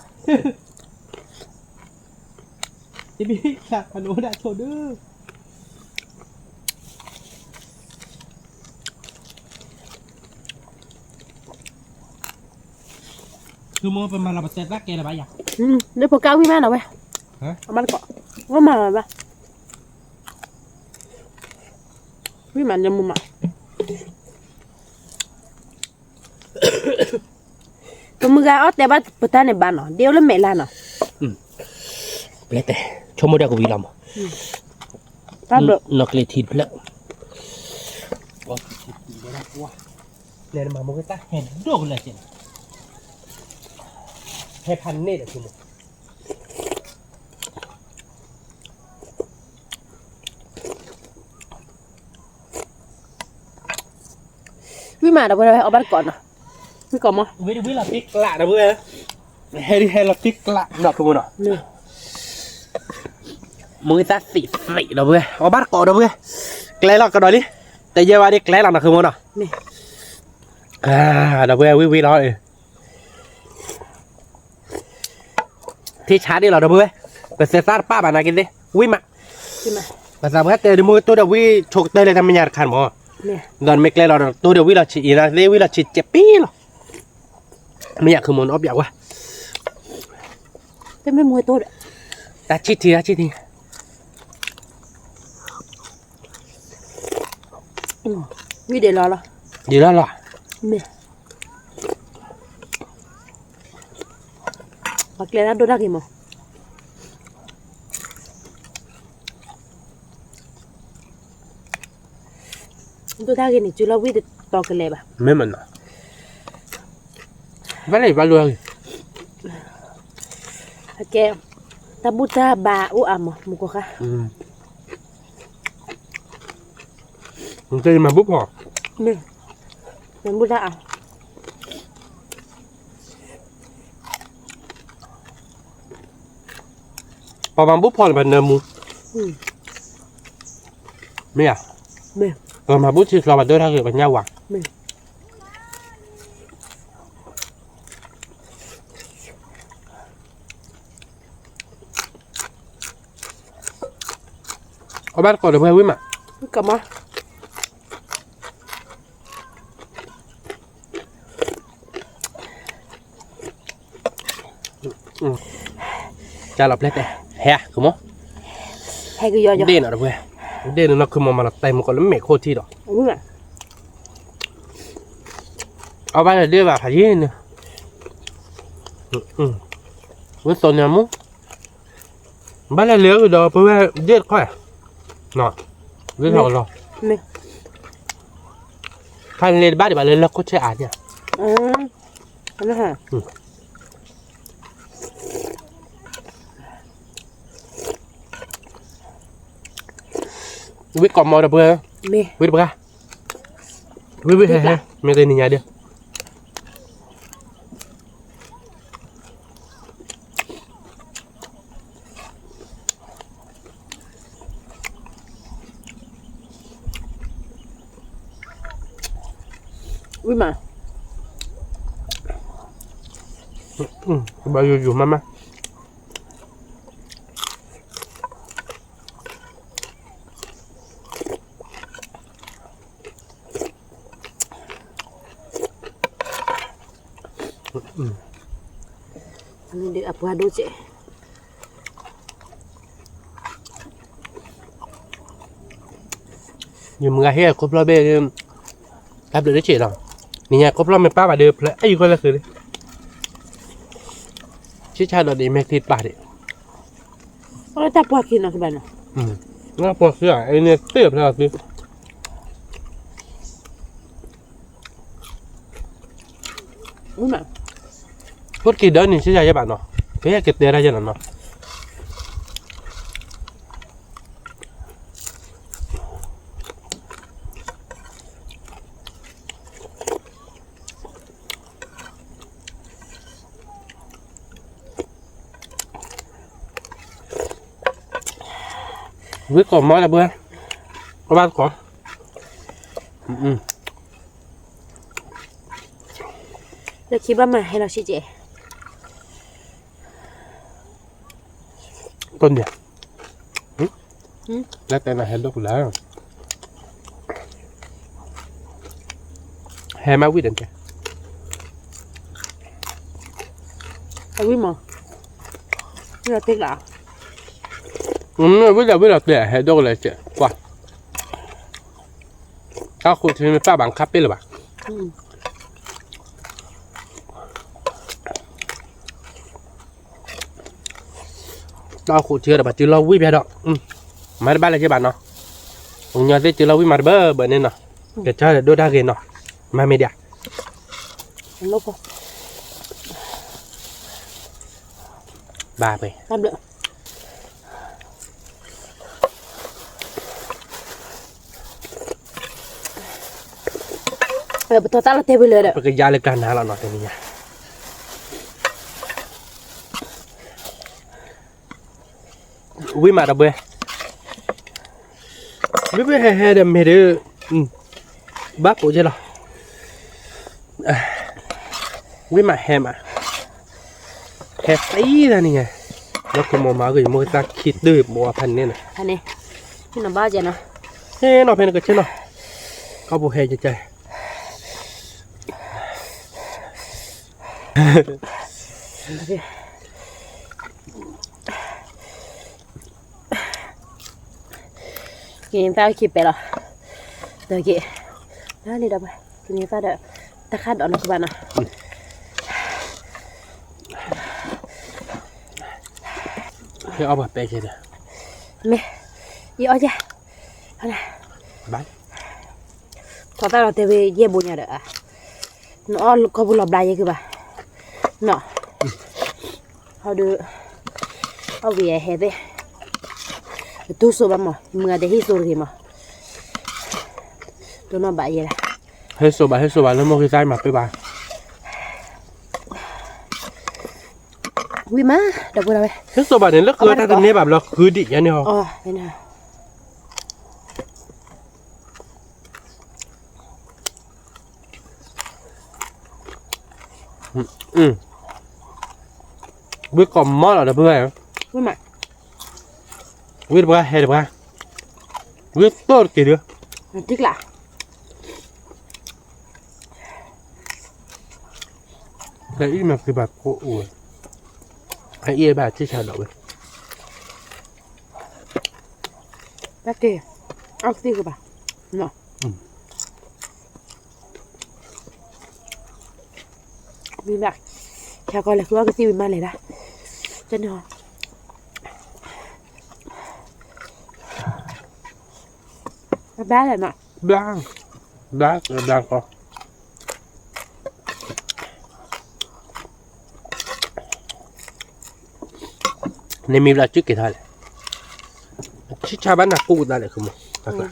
tiếp biết là nó đã cho đứa cứ mua bên mà là bật tét rác kia là bao nhiêu để phố cao với má nào vậy hả bán cọ có mà ba với mà nhầm mà tôi mới ra ót để bắt bữa ta này bán nó đeo lên mẹ là nó lấy tè cho mua đeo của vì làm tao được nó cái thịt lợn này mà một cái ta hèn đồ là gì hayพันนี่แหละคือมึงวิมาเดี๋ยวไปเอาบ้านก่อนนะวิก่อนมั้ง วิlàติ๊กละนะเพื่อนhay làติ๊กละดอกคือมึงเนาะมึงta xịนะเพื่อนเอาบ้านก่อนนะเพื่อนแกล้เราก็ได้ดิแต่เยาว์ดิแกล้เรานะคือมึงเนาะ เดี๋ยวเว้ยวิร้อนเลยที่ชาร์จนี่เราเดี๋ยวเว้ยไปเซซ่าป้าบ้านนากินดิวิมา กินมา ภาษาเพื่อนเตะเดี๋ยวมือตัวเดี๋ยววิชกเตะเลยทำไม่ยากขันบ่ เนี่ย ตอนไม่เกล้เราตัวเดี๋ยววิเราฉีดนะเดี๋ยววิเราฉีดเจ็บปีหรอไม่อยากคือมันอบอยากวะ เป็นไม่มวยตัวเด้อ แต่ฉีดที มีเดี๋ยวรอเหรอ ดีแล้วหรอ เนี่ยปักเลยนะโดนได้กี่โมงตัวได้กี่นี่จุลวิทย์ตอกกันเลยป่ะ ไม่เหมือนนะไม่เลยบ้าเลย แกตาบุตาบาอุอ่ะมุกค่ะ มันจะมาปุ๊บหรอ นี่เป็นบุตาอ่ะ พอมาปุ๊บพอแบบเนื้อมูไม่อยาก เนี่ย เรามาปุ๊บที่เราแบบด้วยถ้าเกิดมันยากว่ะ เนี่ย เอาบ้านก่อนเดี๋ยวเพื่อนวิ่งมาก ลับมา จะหลับเล็กเลยแฮ่คือมั้ง ให้กูยอ เด่นอะไรเพื่อนเด่นเราคือมันเต็มก่อนแล้วไม่โคตรที่หรอก นี่แหละ เอาบ้านเดี๋ยวแบบหายเย็นเนี่ยวันศุกร์เนี่ยมั้งบ้านเหลืออยู่เดี๋ยวเพื่อนเด็ดค่อยเนาะเด็ดเรา นี่ ใครเล่นบ้านเดี๋ยวเลยแล้วก็ใช้อ่านเนี่ย อันนั้นฮะ วิกก่อนมอเดี๋ยวเพื่อน มี วิทย์ปะวิทย์เฮ้ไม่ได้หนีไงเดียววิ่งมา บาอยู่มา อันนี้เด็กอับวาดูเจ๊ อยู่มึงไงเฮ้ครบรอบเบ้เนี่ยรับเดือดได้เฉยหรอนี่ไงครบรอบไม่ป้าบาเดือดเลยไอ้ยูคนละคือชิชาเราดีแม็กทีป้าดิ แล้วตาปวดกินอะไรบ้าง แล้วพอเสื้อไอ้เนี่ยเสื้อเราซื้อ วิ่งมา พูดกี่เดือนนี่ชิชาจะบ้านเนาะเฮ้ยเก็บเดือนได้ยังเนาะวิก่อนมาแล้วเพื่อนเอาบ้านก่อนแล้วคิดว่ามาให้เราชี้เจ๊ ต้นเนี่ยแล้วแต่ละเห็นลูกแล้วแฮมาวิดเดนแก เอาวิ่งมานี่เราติ๊กหรอ วิดเราเนี่ยเห็นลูกเลยเจ้ากว่าถ้าคุณที่มีป้าบังคับไปหรือเปล่าเราขุดเชื่อแต่ปัจจุบันเราวิ่งไปดอกมาได้บ้านอะไรใช่บ้านเนาะผมอยากได้เจอเราวิ่งมาเบอร์เนี่ยเนาะเกิดชาติดูได้เกินเนาะมาไม่ได้ ลบ บ้าไป ตามเด้อตัวตาเราเทไปเลยเด้อ ไปก็ยาเลยกันนะเราเนาะทีนี้วิ่งมาดับเบิ้ลวิ่งไปแห่เดมเฮเดอบ้าปูใช่หรอ วิมาแฮมาแฮตีแล้วนี่ไงแล้วคุณหมอมาก็ยังมือตาคิดดื้อบัวพันเนี่ยนะ อันนี้พี่น้องบ้าเจนะ เฮ้ยนอเพนก็เช่นนอเขาบุเฮใจ กินตาคิดไปหรอเดี๋ยวกินแล้วนี่ดับไปกินตาเด้อตะคัดออกนะคุณบ้านนะ เฮ้ยเอาแบบไปเฉย แม่ยี่อ้อยจ้ะอะไร บ้าน พอตาเราเตะเยี่ยบุญเนี่ยเด้อน้องเขาบุญหลับได้ยังคือบ่าเนาะเขาดูเอาเวียเฮ็ดเด้ตู้สูบมั้งมึงอะเดี๋ยวที่สูบกี่มั้งตัวน้องบ่ายยังไง เฮ้ยโซบะแล้วโมกิไซมาไปบ้าน วิมาเดี๋ยวพูดเอาไป เฮ้ยโซบะเนี่ยแล้วคือถ้าตอนนี้แบบเราคือดิยันเนี่ยเหรอ อ๋อเห็นไหม วิกอมมอดเหรอเพื่อน วิมา วิบ้าเฮ็ดบ้าวิโต้กี่เดือ ติ๊กละ แต่อีมันคือแบบโอ้โหไอ้เอ๋แบบที่ชาดอกเว้ย แป๊กเดียวเอาติ๊กคือบ่าเนาะวิมาแค่ก่อนเลยคือว่าก็ตีวิมาเลยนะจะเนาะบ้าเลยเนาะ บางก็เนี่ยมีเวลาจุดกี่ท่าเลยชิชาบ้านนักกูได้เลยคือมั้งตักละ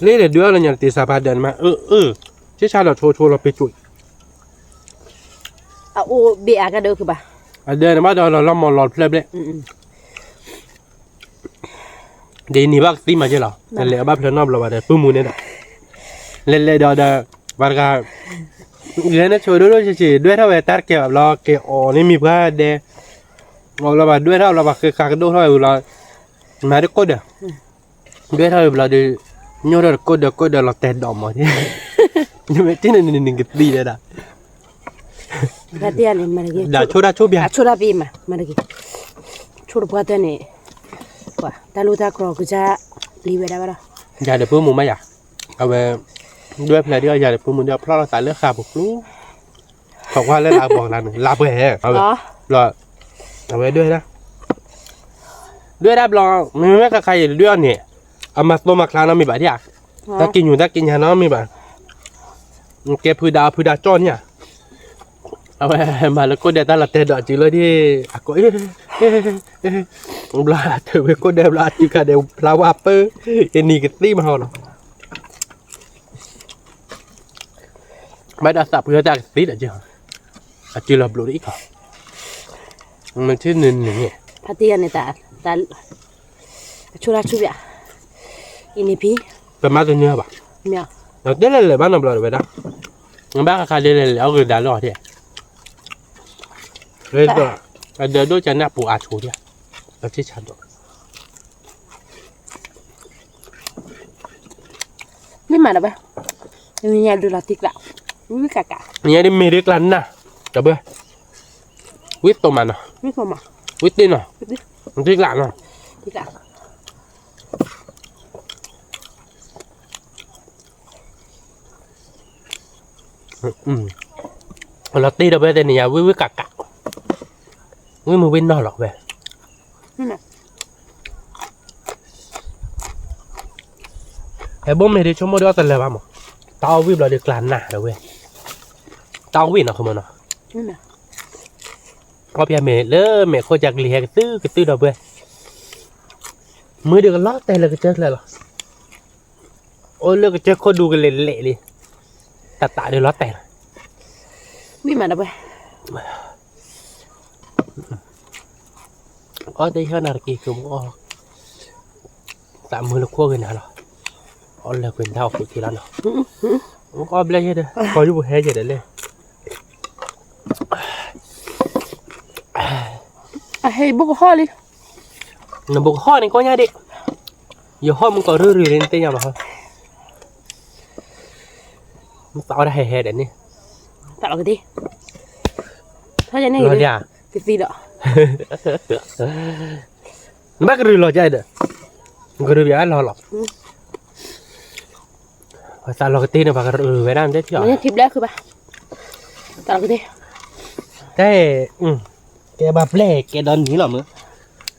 เล่เดือดแล้วยังตีสาบานเดินมาชิชาเราโชว์เราไปจุด เอาโอเบียกันเด้อคือบ่า เดินมาเรามองหลอดเพลิบเลยเดี๋ยวนี้บ้าตีมาเจอเราแต่เลยบ้าเพลินนอบเราบ้าเดี๋ยวปุ่มมือเนี่ยเล่เดี๋ยวบาร์กาเล่นช่วยด้วยด้วยเท่าไหร่ตัดเกี่ยวกับเราเกี่ยวนี่มีเพื่อเดี๋ยวเราบ้าด้วยเท่าเราบ้าคือการดูเท่าไหร่เรามาด้วยกดด้วยเท่าเราดูย้อนเรากดเราเตะดอมมาที่ยังไม่ที่นี่ก็ดีเลยนะ Berarti ane mana gitu. Dah coba. Coba bima mana gitu. Coba buat ane. Wah, talu tak kro kerja liwe dah bara. ยาเดี๋ยวเพิ่มมูไหมอ่ะเอาไปด้วยเพลย์ที่ยาเดี๋ยวเพิ่มมูเดี๋ยวเพราะเราสายเลือดขาบุกลูกบอกว่าเลือดลาบอกลาหนึ่งลาไปแห่เอาไปรอเอาไปด้วยนะด้วยรับรองไม่แม้กับใครด้วยเนี่ยเอามาตัวมาคลานเรามีแบบที่อ่ะถ้ากินอยู่ถ้ากินยาน้องมีแบบเก็บพืดาจ้อนเนี่ยเอาไปมาแล้วก็เดี๋ยวตาละเตะดอกจีเลยที่อ่ะก็บลาเธอไปก็เดี๋ยวบลาจีกันเดี๋ยวปลาวาเปอร์เอ็นนี่ก็ตีมาหรอไม่ได้สับเพื่อจากตีแต่เจ้าอาจีเราบลูอีกเหรอมันชื่อหนึ่งอย่างเงี้ย Hati ane ta coba coba. Ini pi. เป็นมาตัวเนื้อป่ะ Mia. เราเดี๋ยวเลยบ้านเราบลูไปนะบ้านใครเดี๋ยวเลยเอาเงินด่าหล่อที่เลยตัวเดี๋ยวด้วยจะน่าปูอาชูเนี่ยเราที่ฉันตัว Ni mana ba? Ini nyadu latik lah. Ini kakak. เนี่ยได้มีเรื่องนั้นนะจับเบ้วิทตัวมันอ่ะ Ni koma. วิทนี่เนาะมันที่หลังเนาะ Tidak. เราตีเราไปแต่เนี่ยวิกะวิมือวินนอหรอกเว้ย Mana? ไอ้บ่ไม่ได้ชมว่าเดี๋ยวแต่ละบ้างมั้งตาวิบเราเดือดกลานหนาเลยเว้ยตาวินเนาะคือมันเนาะ Mana? ก็เพียเมย์เลยเมย์โคจากเลียกตื้อเราเว้ยมือเดียวกันล้อแต่เลยก็เจอเลยหรอโอ้เลือกก็เจอคนดูกันเละเลยตาเดี๋ยวล้อแต่ Ni mana ba? อ๋อได้เท่านาฬิกาคืออ๋อสามมือละขั้วกันนะหรออ๋อเลยเป็นเท่าสุดที่แล้วเนาะมันก็ไม่ได้เด้อคอยอยู่บนแฮเจเด้เลยเฮ้ยบุกห่อเลยนบุกห่อนี่ก็ง่ายดิอย่าห่อมันก็รื้อๆเล่นเตี้ยมาฮะมันต่อได้แฮเด้นี่ตัดออกดิถ้าจะนี่ รอจ้าฟีดอ่ะมันก็รื้อรอจ้าเด้อมันก็รื้ออย่างนั้นรอหรอกภาษาเราก็ตีเนี่ยภาษารื้อไว้นั่นได้ที่อ่ะมันทิปแรกคือปะตัดออกดิได้แกแบบเล่แกโดนหนีหรอมึง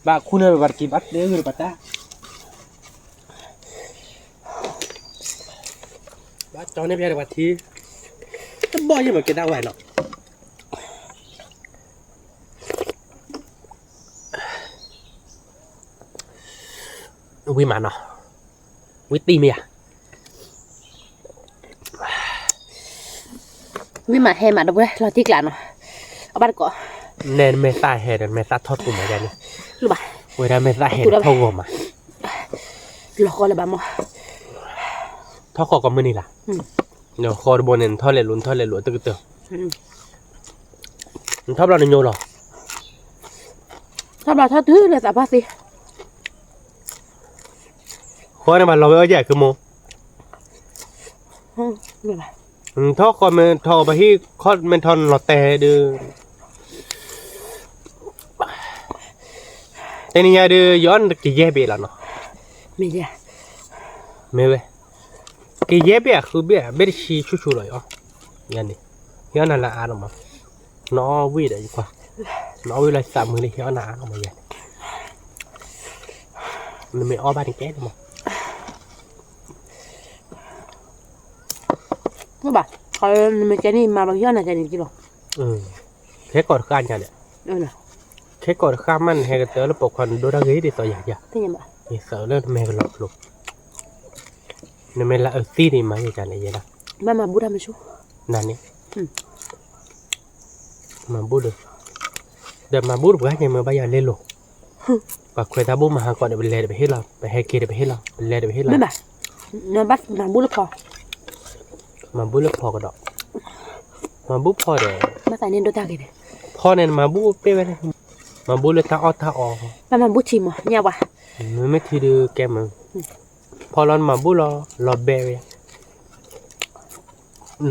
บ้าคุณเอาบัตรกี่บัตรเดี๋ยวคือบัตรบ้าจอเนี่ยเป็นบัตรที่ต้องบ่อยยังไงแกได้ไหวเนาะวิมานเนาะวิตีเมียวิมานแฮมาดูเลยเราที่กลางเนาะเอาบัตรก่อนเนนเมซ่าเฮดเมซ่าทอดตุ่มอะไรเนี่ยรู้ป่ะเวลาเมซ่าเฮดทอดกลมอ่ะหลอกคอเลยบ้ามั้งทอดคอกับมือนี่ล่ะเนาะคอบนเนนทอดเล็ดลุ้นทอดเล็ดหลวตึกเต๋อมันทอดเราในโยหรอทอดเราทอดตื้อเลยสาภาสิคอในบ้านเราไม่ใหญ่คือโมทอดคอมันทอดไปที่คอมันทอนหลอดแต่ดื้อแต่นี่ยาดื้อย้อนกี่เย่เบี้ยแล้วเนาะไม่ใช่ไม่เว้ยกี่เย่เบี้ยคือเบี้ยเบี้ยชีชูๆเลยอ๋อยันนี่ย้อนนั่นละอ่านออกมาน้อวิ่งได้ดีกว่าน้อวิ่งเลยสามมือเลยย้อนหนาออกมายันมันไม่อ้อบ้านแก่หรอมั้งไม่บ่าเขาไม่แก่นี่มาบางย้อนอะไรนี่กี่หรอแค่กอดข้านกันเนี่ยแค่กอดข้ามมันให้กันเตอแล้วปกครองดูได้กี่ดีต่ออย่างเงี้ยที่ยังบ่นี่เสือเรื่องแม่ก็หลบหลบนี่แม่ละตีนี่มาอย่างไรยังไงแม่มาบูดทำไม่ชัวนั่นนี่มาบูดเลยเดี๋ยวมาบูดก็ให้มาใบยาเล่นหลงปากคุยตาบูมาหาก่อนเดี๋ยวไปเล่นไปให้เราไปให้เกย์ไปให้เราไปเล่นไปให้เราไม่บ่าน้ำบัดมาบูดแล้วพอมาบูดแล้วพอก็ดอกมาบูดพอเดี๋ยวมาใส่เน้นดูตากี่เด้พอเนี่ยมาบูดเป๊ะเลยมาบูดเลยตาอ้อตาออมาบูดชิมอ่ะเนี่ยว่ะมันไม่ทีดูแกมึงพอร้อนมาบูดรอเบะ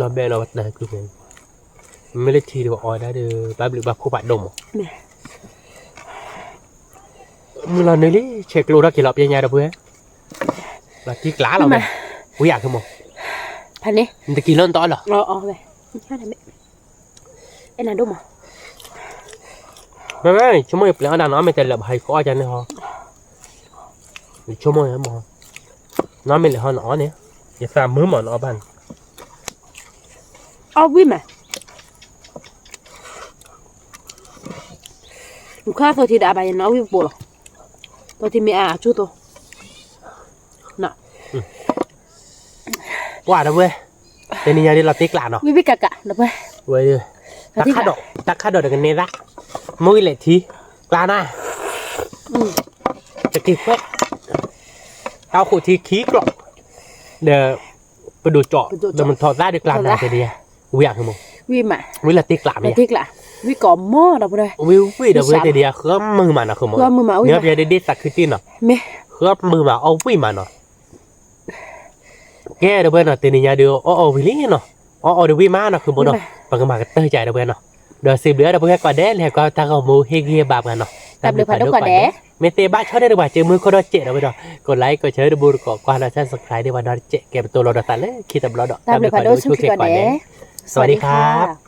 รอเบะรอวัดได้คือไงไม่ได้ทีดูออยได้ดูแบบหรือแบบคู่บาดดมมึงเราเนี่ยเลยเช็คโลได้กี่รอบยังไงดอกเพื่อนแบบที่กล้าเราไหมกูอยากขึ้นมั้งพันนี้มันจะกี่เล่นต่อเหรออ๋อไปแค่ไหนไม่ไอ้นั่นดูมั้งไม่ชั่วโมงเปล่าด่าน้องไม่แต่ละใบก็อาจารย์เนี่ยฮะชั่วโมงนั้นมั้งน้องไม่เลยฮะน้องเนี่ยอย่าสามมือหมอนเอาบ้านเอาวิ่งมาลูกค้าตัวที่ด่าไปน้องวิ่งปวดตัวที่มีชุดตัวน่ะว่าเด้อเว้ยเป็นยังไงดิเราติ๊กหลานเนาะวิ่งกะเด้อเว้ยเว้ยตักข้าดอกเดี๋ยวกันเนี่ยละมุ้ยเลยทีกลาหน้าจะกินเว้ยเอาขูดทีขี้กรอบเดี๋ยวไปดูเจาะเดี๋ยวมันถอดได้ด้วยกลาหน้าจะดีวิ่งคือมั้งวิ่งมาวิ่งละติ๊กหลานเนี่ยติ๊กหลานวิ่งก่อหม้อเด้อเว้ยวิ่งเดี๋ยวเว้ยเดี๋ยวเครื่องมือมันนะคือมั้งเนื้อเบียร์ได้สักขึ้นที่เนาะเครื่องมือมันเอาวิ่งมาเนาะแกเดี๋ยวเว้ยเนาะตีนี่ยาเดียวอ๋อวิ่งลี่เนาะอ๋อเดี๋ยววิ่งมาเนาะคือมั้งเนาะบางมาก็เตยใจเดี๋ยวเว้ยเนาะเดี๋ยวสิบเหลือเดี๋ยวเพื่อนก่อนเด้แล้วก็ถ้าเขามูเฮกีบาปกันเนาะตามเลยผ่านก่อนเด้เมเตบ้าชอบได้หรือเปล่าเจอมือคนเราเจ๊เราไปดอกกดไลค์กดแชร์ดูบูรกอกว่าเราจะสับสไครต์ได้วันนั้นเจ๊เก็บตัวเราดัดตันเลยคิดแต่เราดอกตามเลยผ่านช่วยก่อนเด้สวัสดีครับ